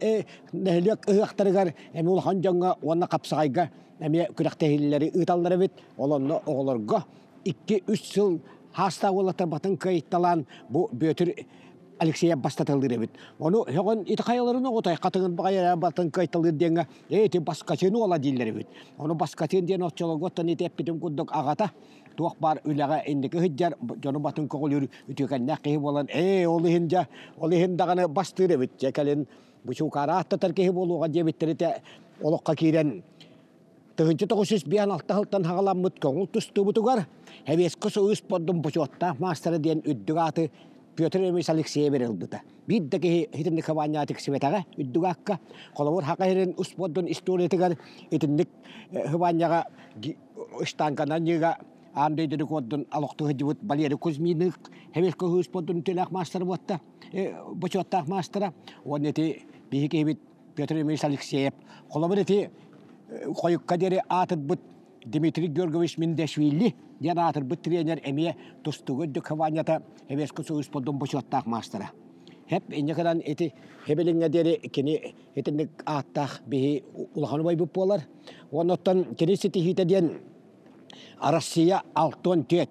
нәхілек ұғақтарығар әмі олған жаңға онна қапсағайға әмі күрәқтәхілері ұталары бет оланны оғыларға 2-3 сыл хаста олатар батын кайтталан бұл Петр Алексеев бастатылдыр бит. Оны хогон итқайларын отай катыгын багайра батын кайтылдыр деңге. Эти баскачыны ола дилер бит. Оны баскачын ден отчологоттан итеп битим куддук агата. Туак бар үләгә индеге хиҗар жоны батын когылыр үтүгән нәкъи болан. Олы хиндаганы бастыры бит. Жекелен бу чукара аттатыркеһи болуга дебиттерите олокка кирен. Тыгынчы 956-тан хагаламмыт көңүл тусту бутугар. Хевеске союз поддум бучотта мастер ден үддүгаты Петр Элемевич Алексеев берилдыта. Биддеги хитинник хаванятик светага үддүгакка коловор хакайрен усподдун историятыгар итинник хаваньяга ыштанганан нега андайдыны коддун алоктуга дибут Валерий Кузьминых хевеске усподдун телак мастер ботта бочоттак мастера онети бихикебит Петр Элемевич Алексеев коловор эти койукка дере атыт бут Дмитрий Георгиевич Миндашвили янатыр бут тренер эме тустугы дөхаванята хевеске союз поддон бочоттак мастера. Хеп инекадан эти хебелиңе дере кени этинник аттак бихи улаханы байбып болар. Оноттан кенесети хитеден Россия алтон тет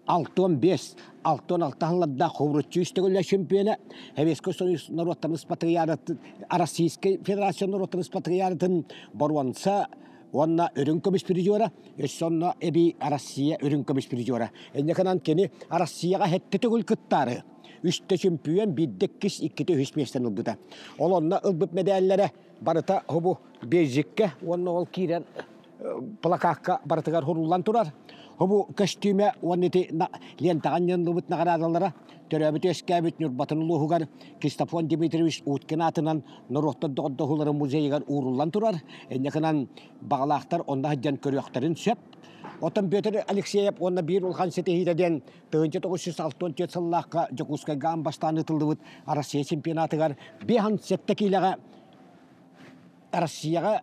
6-5, 6-6 ховручу истеголя чемпиона, Хевеско Союз народтаныс патриаратын, Российской Федерация народтаныс патриаратын Боруанса, онна өрін көміс призора, сонна эби Россия өрін көміс призора. Энеканан кені Россияға хетті түгіл кыттары. Үсті чемпион биддеккіс иккеті үсместен ұлбыда. Ол онна ұлбып медаллері барыта хобу бейзікке, онна ол кейрен плакаққа барытығар хұрулан тұрар. Хобу костюме оннеті лентаған янлыбыт нағарадалары төрәбіт өскәбіт нүрбатын ұлығығар Кристофон Дмитриевич Уткин атынан Нұрықтан доғылары музейгар урулан тұрар. Энеканан бағалақтар онна хаджан көріқтарын сөп. Отан Петр Алексеев онна бир улхан сетехиден 1964 сыллаққа Жокускай гамбастан ытылдыбыт Россия чемпионатыгар бехан сеттекилага Россияга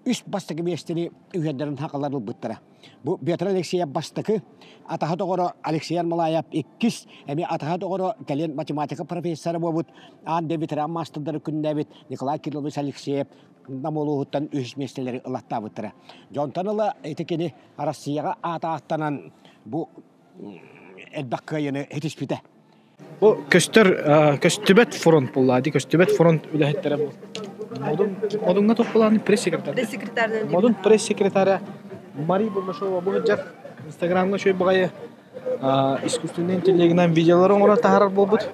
үш бастыгы местени үйендерін хақалары бұттыра. Бұл Петр Алексеев бастықы атаға тоғыры Алексей Малаев 2, әме атаға тоғыры кәлен математика профессоры болбыт, ан ветеран мастырдары күннәбіт Николай Кириллович Алексеев намолуғыттан үш местелері ұлатта бұттыра. Жонтанылы әйтекені Россияға ата-аттанан бұл әлбаққа ені әтеспіті. Бұл көстүбет фронт болады, көстүбет фронт үләхеттері бұл. Модунға тоқпыланы пресс-секретары. Модун пресс-секретары Мария Бурмашова бұл жақ Инстаграмға шөй бұғайы искусственный интеллигінен видеоларын оңыра тағарар бұл бұд.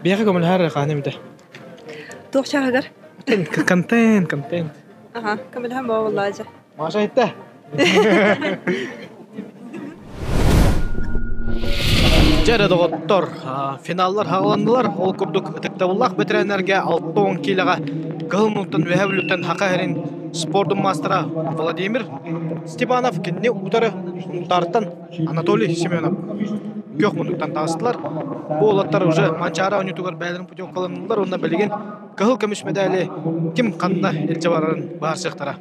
Беғі көміл әрі қанымды. Тоқшағығыр? Контент. Аха, көміл әм бұл олайжа. Маша етті. Жәрі доғыттыр. Финаллар хағыландылар. Ол күрдік үтіктабыллақ бітіренерге 6-10 келіға ғылмұттың вәхәбіліктен хақа әрін спордың мастера Владимир Степанов кенне ұтары ұтартын Анатолий Семенов. Көк мұндықтан тағыстылар. Бұл олаттар уже манчара өнетугар бәлінің путевкаланылар. Онына білеген қығыл көміш медалі кім қанына елчі барарын бағар сектара.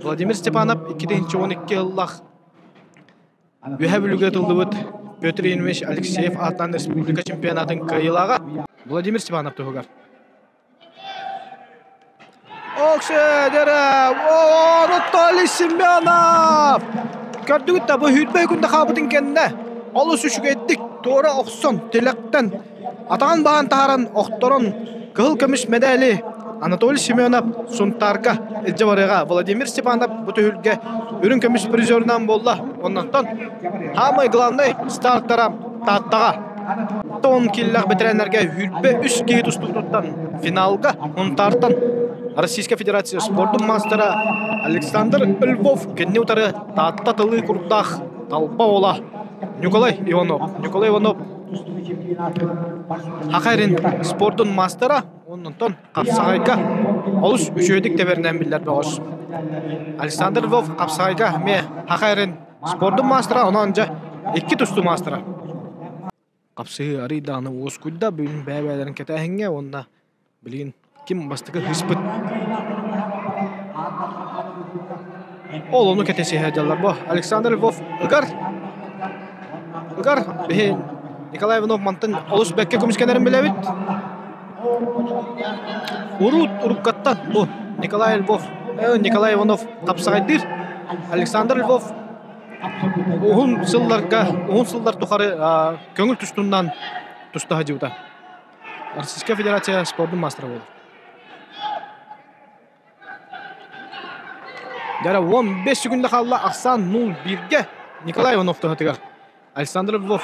Владимир Степанов 2012 жыллақ вәхәбілігі тұлдыбыт Петр Ильич Алексеев атынан республика чемпионатын кайылаға Владимир Степанов тұғығар. Окшедері! Анатолий Семенов! Көрдігітті бұл хүйтбей күнді қабытын кенді. Олы сүшігі еттік, туыры оқсын, телектен. Атаған баған тағаран оқтырын қығыл көміш медалі Анатолий Семенов сұнтарға әлжі барыға Владимир Степанов бұты үлге үрін көміш призерінен болды. Оннан хамай главный старттара таттаға. Тон келләқ бітірәнерге үлбе үш кейт ұстықтан финалға ұнтартын Российская Федерация спорттың мастера Александр Львов кенне ұтары татта тылы күрдақ талпа ола Николай Иванов Хақайрин спорттың мастера оннан қапсағайға олыс үшөйдік теберінен білдер бағыз. Александр Львов қапсағайға ме Хақайрин спорттың мастера онан жа 2 тұсты мастера. Қапсығы аридағыны оғыз күдді бүйін бәйбәлерін кәті әңге онда білген кім бастығы ғыспыт. Ол оны кәтесі әдялар бұл. Александр Львов ұғар бе Николай Иванов мантын олыс бәкке көміскенерін біләбіт. Ұрыққаттан бұл Николай Иванов қапсағайдыр. Александр Львов оғын сылдар тұқары көңіл тұстыңнан тұстаға жеуді. Российская Федерация спорттың мастера болды. Дәрі 15 секунда қалла Ақсан 0-1-ге Николай Иванов тұғатығар. Александр Львов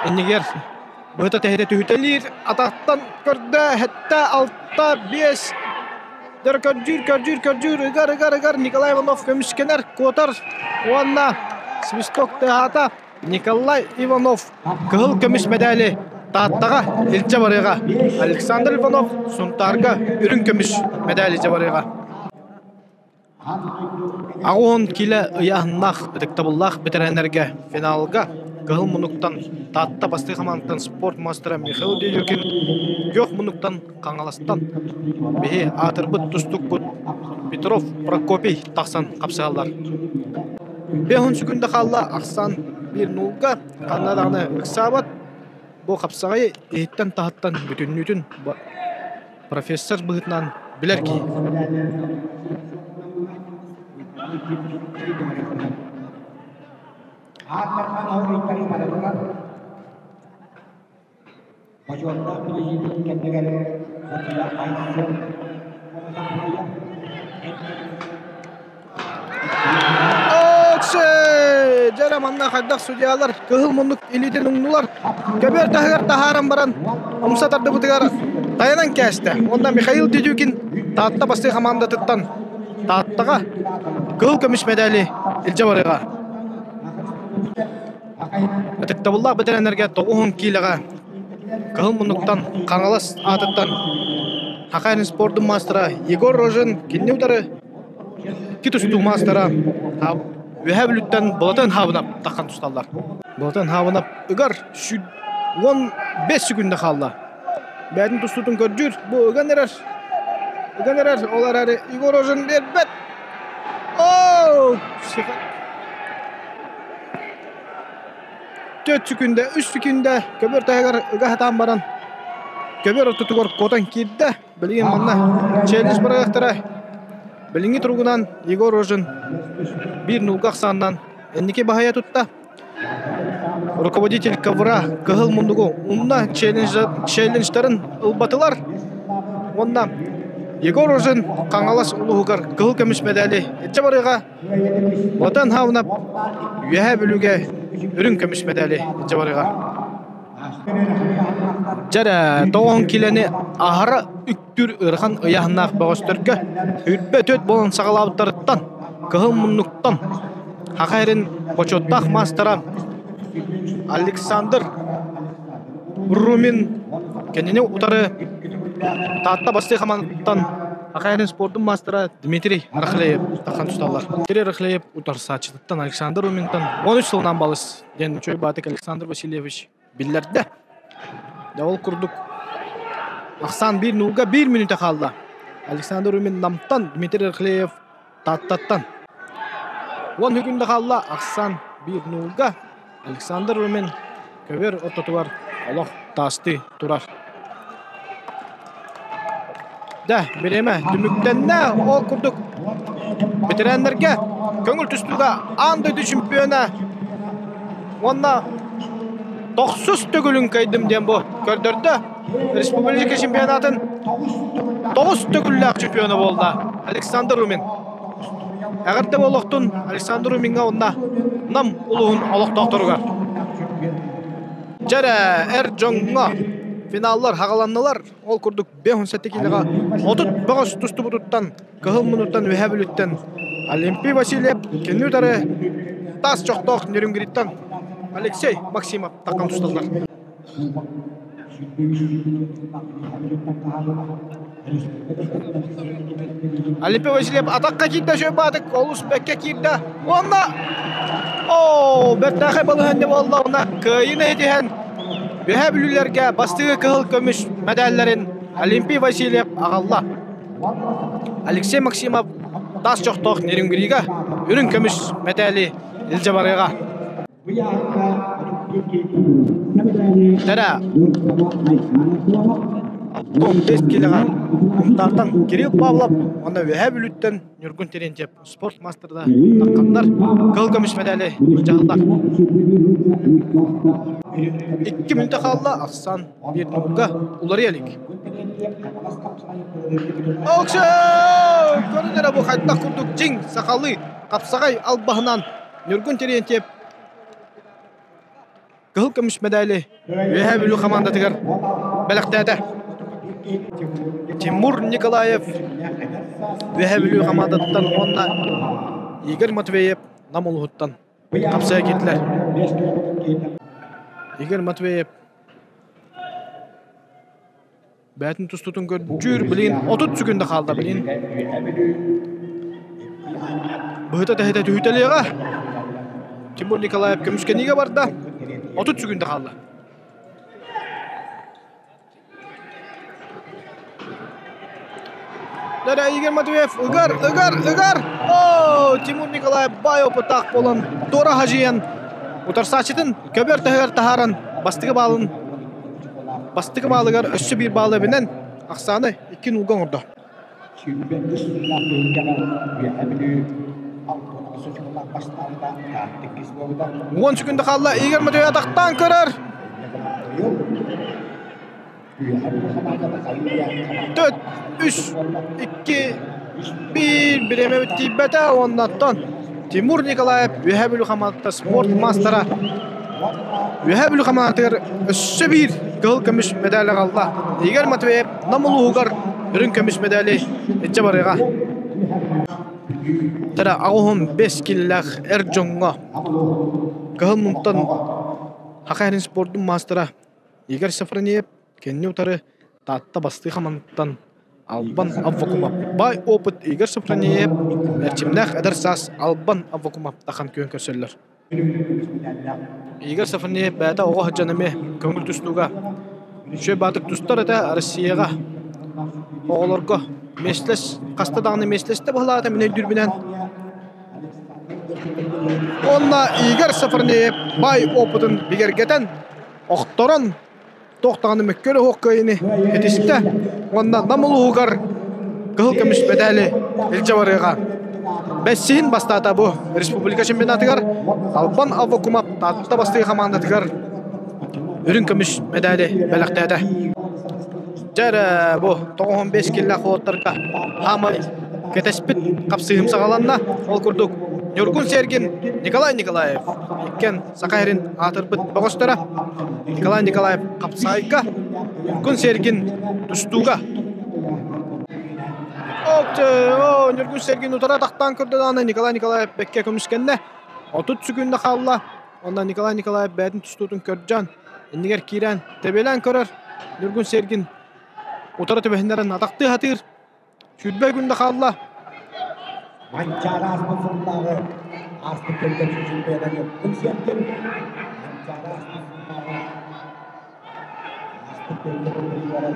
әнегер бұғыта тәхеті түхітелер. Атақтан көрді, әтті 6-5. Дәрі көрджүр, ұғар. Николай Иванов көмішкенер, көтір. Оғанна свисток тәғата Николай Иванов қығыл көміш медалі таттаға елчі барыға. Александр Иванов сұнтарға үрін көміш медалі жабарыға. Ағуын келі ұяғыннақ үдіктабыллақ бітірәнерге финалға қығыл мұнықтан татта басты қаманықтан спорт мастера Михаил Дейюкин көк мұнықтан қаңаластан бейі атырбыт тұстық бұд Петров Прокопий тақсан қапсығалар. 5 күнді қалла Ақсан 1-0-ға қанадағыны ұқсабат. Бұл қапсағай еттен тағыттан бүтін профессор бұғытынан білер ки. Jara manna kaddak sujalar kehul munduk iliten ungnular keber tahagar taharan baran umsa tardı butigar tayanan keste onda Mikhail Tijukin taatta bastı hamanda tuttan taattaga kehul kömüş medali iljabarıga Atıktabullah bitirenlerge 9 kilaga kehul munduktan kangalas atıttan Hakayn sportun mastera Yegor Rozhin kinni utarı Kitustu mastera Vehablütten bolatan havınap takkan tutallar. Bolatan havınap ıgar şu 15 sekunda kaldı. Bädin tustutun görjür. Bu ıgan erer. Olar ari Igor Rozhin derbet. Oh! 4 sekunda, 3 sekunda köbür tahagar ıga hatan baran. Köbür tutugur kotan kirdi. Bilgin manna challenge baraqtara. Bilingi turgunan Igor Rozhin bir nulgaq sandan ennike bahaya tutta. Rukovodитель ковра кыгыл мундугу унна челленджтарын ылбатылар. Онна Igor Rozhin каңалас улугар кыгыл көмүш медали этче барыга Ватан хавнап үһә бүлүгө үрүн көмүш медали этче барыга. Жара 9 килени ахара үктүр ырхан ыяхнак багыстыркы үрбө төт болон сагалабыттарыттан кыгыл мундуктан Хакайрын почоттах мастера Александр Румин кенене утары таатта басты хаманттан Хакайрын спорттун мастера Дмитрий Рахлеев такан тусталар. Дмитрий Рахлеев утарсачылыктан Александр Руминтан 13 жылдан балыс ден чөй батык Александр Васильевич биллерде. Давыл курдук. Аксан 1-0 1 минута калды. Александр Румин намтан Дмитрий Рахлеев тааттаттан. 10 секунда калды. Аксан 1-0 Александр Румин көбөр ототуар Аллах тасты турар. Да, береме дүмүктенне ол курдук. Битирендерге көңүл түстүгө андыды чемпиона. Онна 9 төгүлүн кайдым дем бу. Көрдөрдө республика чемпионатын 9 төгүллак чемпиону болду. Александр Румин. Агырда болохтун Александр Руминге онна нам улуун олоктокторуга. Жара жоңго финаллар хагаланнылар. Ол курдук 5-7 килога 39 тусту бутуттан кыгыл мунуттан вехабүлүттен Олимпий Васильев кенүтары тас чокток нөрүнгүриттан Алексей Максимов такан тусталдар. Олимпий Васильев атакка кирди жөбадык, олус бекке кирди. Онда беттахай балыган деп болду. Онда кыйын этиген бехабүлүлерге бастыгы кыгыл көмүш медальдерин Олимпий Васильев агалла. Алексей Максимов тас чокток нөрүнгүриге үрүн көмүш медали илжабарыга. Тара 15 килога Мухтартан Кирилл Павлов, онда Вехабүлүттен Нургун Терентьев спорт мастерда таккандар кыл көмүш медали жалдар. 2 минутта калды. Аксан 1-0 улар элик. Окшо! Көрүнөр бу кайта курдук жиң сакалы капсагай албагынан Нургун Терентьев кыл көмүш медали Вехабүлү командатыгар белектеде. Тимур Николаев Вехабүлү командаттан онда Игорь Матвеев намулуттан капсая кетилер. Игорь Матвеев бәтин тустутун көрүр билин 30 секунда калды билин. Быта тахета түйтелега Тимур Николаев көмүшкө неге барды? 30 секунда калды. Дара Игорь Матвеев ыгар. Тимур Николаев бай опытак болон Тора Хажиян утарсачытын көбөр тахар тахаран бастыгы балыгар өссө бир балы менен аксаны 2-0 урду. 10 sekunda kaldı. Igor Matveev ataktan kırar. 4, 3, 2, 1. Bireme bitti bete ondan. Timur Nikolaev Ühebülü Kamat'ta sport mastera. Ühebülü Kamat'ta össe bir gıl kömüş medalya kaldı. Igor Matveev namulu hugar ürün kömüş medalya etçe barıga. Tara ağuhum 5 killah Erjonga. Gıl mumtan Hakarin sportun mastera Igor Safroniev kendi utarı tatta bastı Kamat'tan Alban Avvakumov. Bay opet Igor Safroniev erçimnaq edersas Alban Avvakumov takan kön kösöller. Igor Safroniev bäta oğa hajjaname köngül tustuga. Şö batık tustar da Russiyaga. Oğlarga mesles qasta dağını mesleste bahlata mine dürbünen. Onna Igor Safroniev bay opetin bigergeten oqtoran toqtağını mökkölü hoqqayını etiste. Ondan namulu hugar gıl kömüş medali elçe barıga. Bessihin bastata bu Respublika Çempionatıgar Alban Avvakumov tatta bastığı komandatıgar ürün kömüş medali belaqtada. Jara bu 15 killa xotarga hamı ketespit kapsıyım sağalanna ol kurduk. Nurgun Sergin Nikolay Nikolaev ikken Sakayrin atırpıt bagostara Nikolay Nikolaev kapsayga Nurgun Sergin tustuga. Nurgun Sergin utara taktan kırdı dağına Nikolay Nikolaev bekke kömüskenne 30 sekunda kalla. Ondan Nikolay Nikolaev bätin tustutun körcan. Indiger kiren tebelen körür. Nurgun Sergin utara tebehinlerin atakты hatır. Şüdbe günde kalla. Mancara asmafırları aslı kölde çözülmeyeden Nurgun Sergin. Mancara asmafırları aslı kölde çözülmeyeden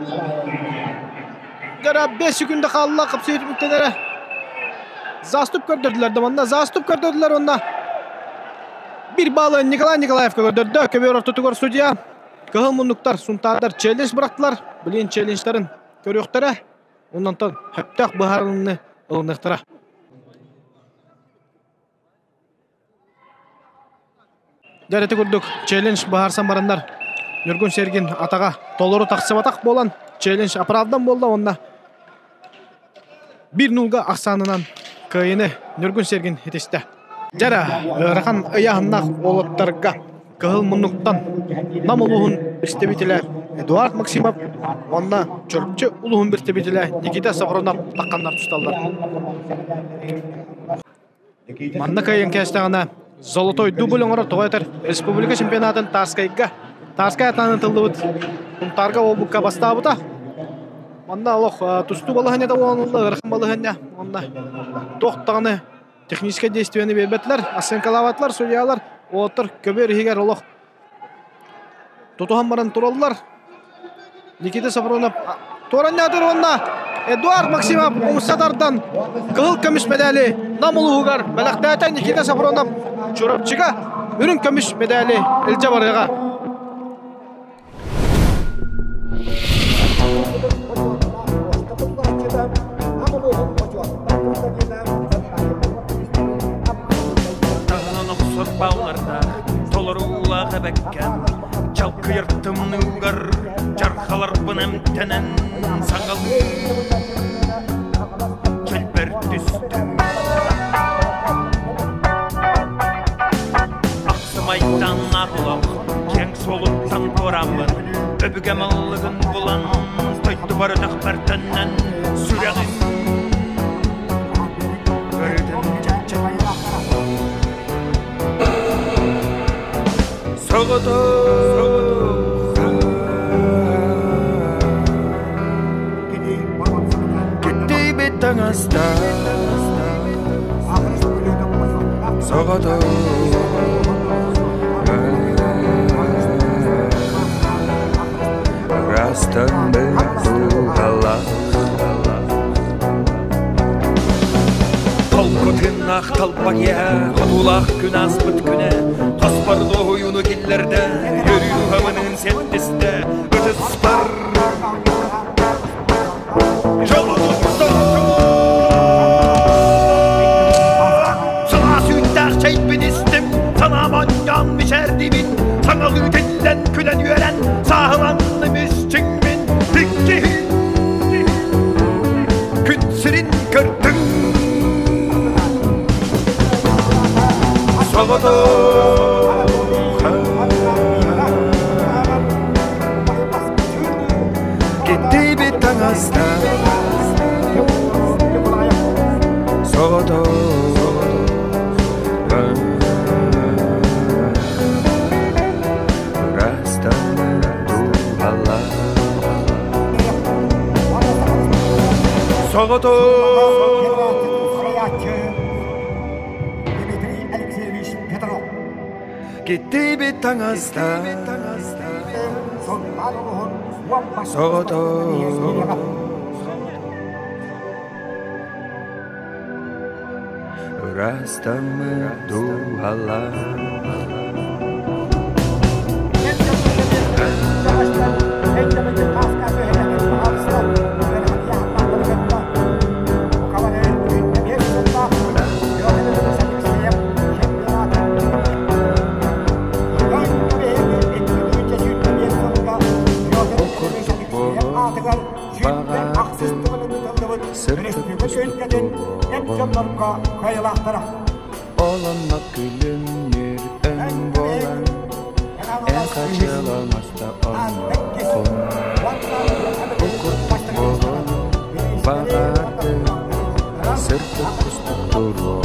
Jara 5 sekunda kalla kapsayıp müttelere. Zastup gördürdüler damanda. Zastup gördürdüler onda. Bir balı Nikolay Nikolaev gördürdü. Köbür orta tukor studiya. Kıhıl munduklar, suntadar challenge bıraktılar. Bilin challenge'ların körüyoktara. Ondan ton höptök baharını ılındıktara. Jareti kurduk. Challenge baharsan barandar. Nurgun Sergin atağa toluru taqsibatak bolan challenge aparaldan bolda onda. 1-0'ga aksanынан kıyını Nurgun Sergin etiste. Jara rakan ayağına oluttırga kıhıl munnuktan namuluğun birtebitile Eduard Maksimov onda çörpçü uluğun birtebitile Nikita Safronov takkanlar tutallar. Manna kayın kestağına Zolotoy dубль оңора тоғайтыр Республика чемпионатын Тарскайга. Тарскай атанын тылдыбыт. Тарга обукка бастабыта. Манна олох тусту балыхыне да оңылы ырқын балыхыне. Манна тоқтағыны техническое действияны бербетлер. Асенкалаватлар, судьялар. Отыр көбер егер олох. Тотухан баран туралылар. Никита Сафронов Торан ядыр онна. Эдуард Максимов Умсадардан кыл көмүш медали намулу хугар балактата Никита Сафронов чурапчыга үрүн көмүш медали элже барыга. Bağlarda tolurulağa bekken çalkı yırttımını ugar carkalar bınem tenen sangalı kelber düştüm aksımaydan ağlam keng soluktan koramın öbüge mallığın bulan toydu barı takbertenden süreğin Gitti bitten hasta Soğudu Rastan bedu Allah Kolkutun ahtalpak ya Kutulak gün asbıt güne Kasparlı oyunu gillerde Yürüyü havanın settiste Öte spar Çalı tuttu Salası Gitti bir tanasta Soğudu Soğudu Gitti bir tanasta Soğudu Rastamı duhalar Olanmak gülünür ön bolan En kaçılamazda anlattım Okuttuk boğun bağırdı Sırtı kustuk durun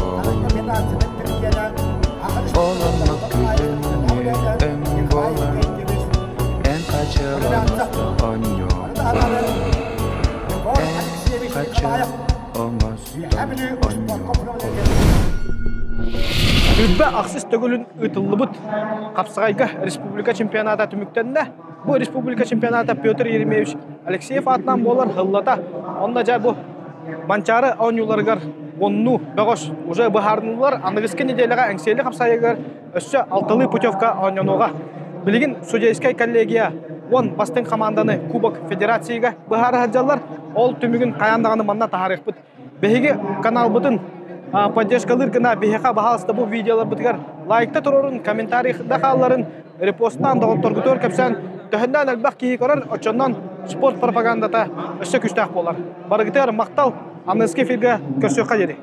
Olanmak gülünür ön bolan En kaçılamazda anlattım En kaçılamazda Үббе ақсыз төгілін ұтылыбыт Қапсағайға республика чемпионата түміктенде. Бұл республика чемпионата Петр Еремеевич Алексеев атынан болар ғыллата. Онда жай бұл манчары оңюларғар онну бәғош. Уже бұхарнылар анығыске неделіға әңселі қапсағайғар өсі алтылы путевка оңянуға. Білігін судейскай коллегия он бастың команданы Кубок Федерацияға бұхары хаджалар ол түмігін қаяндағаны манна тахарық бұд. Бәйге канал бұдын поддержкалыр гына бейхақа бағалысты бұл видеолар бұтығар лайкта тұрорын, комментарийда қаларын, репосттан доғыттыргытор көпсән төхінден әлбәқ кейі көрір, очоннан спорт пропагандата өсі күштақ болар. Барығытығар мақтал, анызке фирге көрсөққа жері.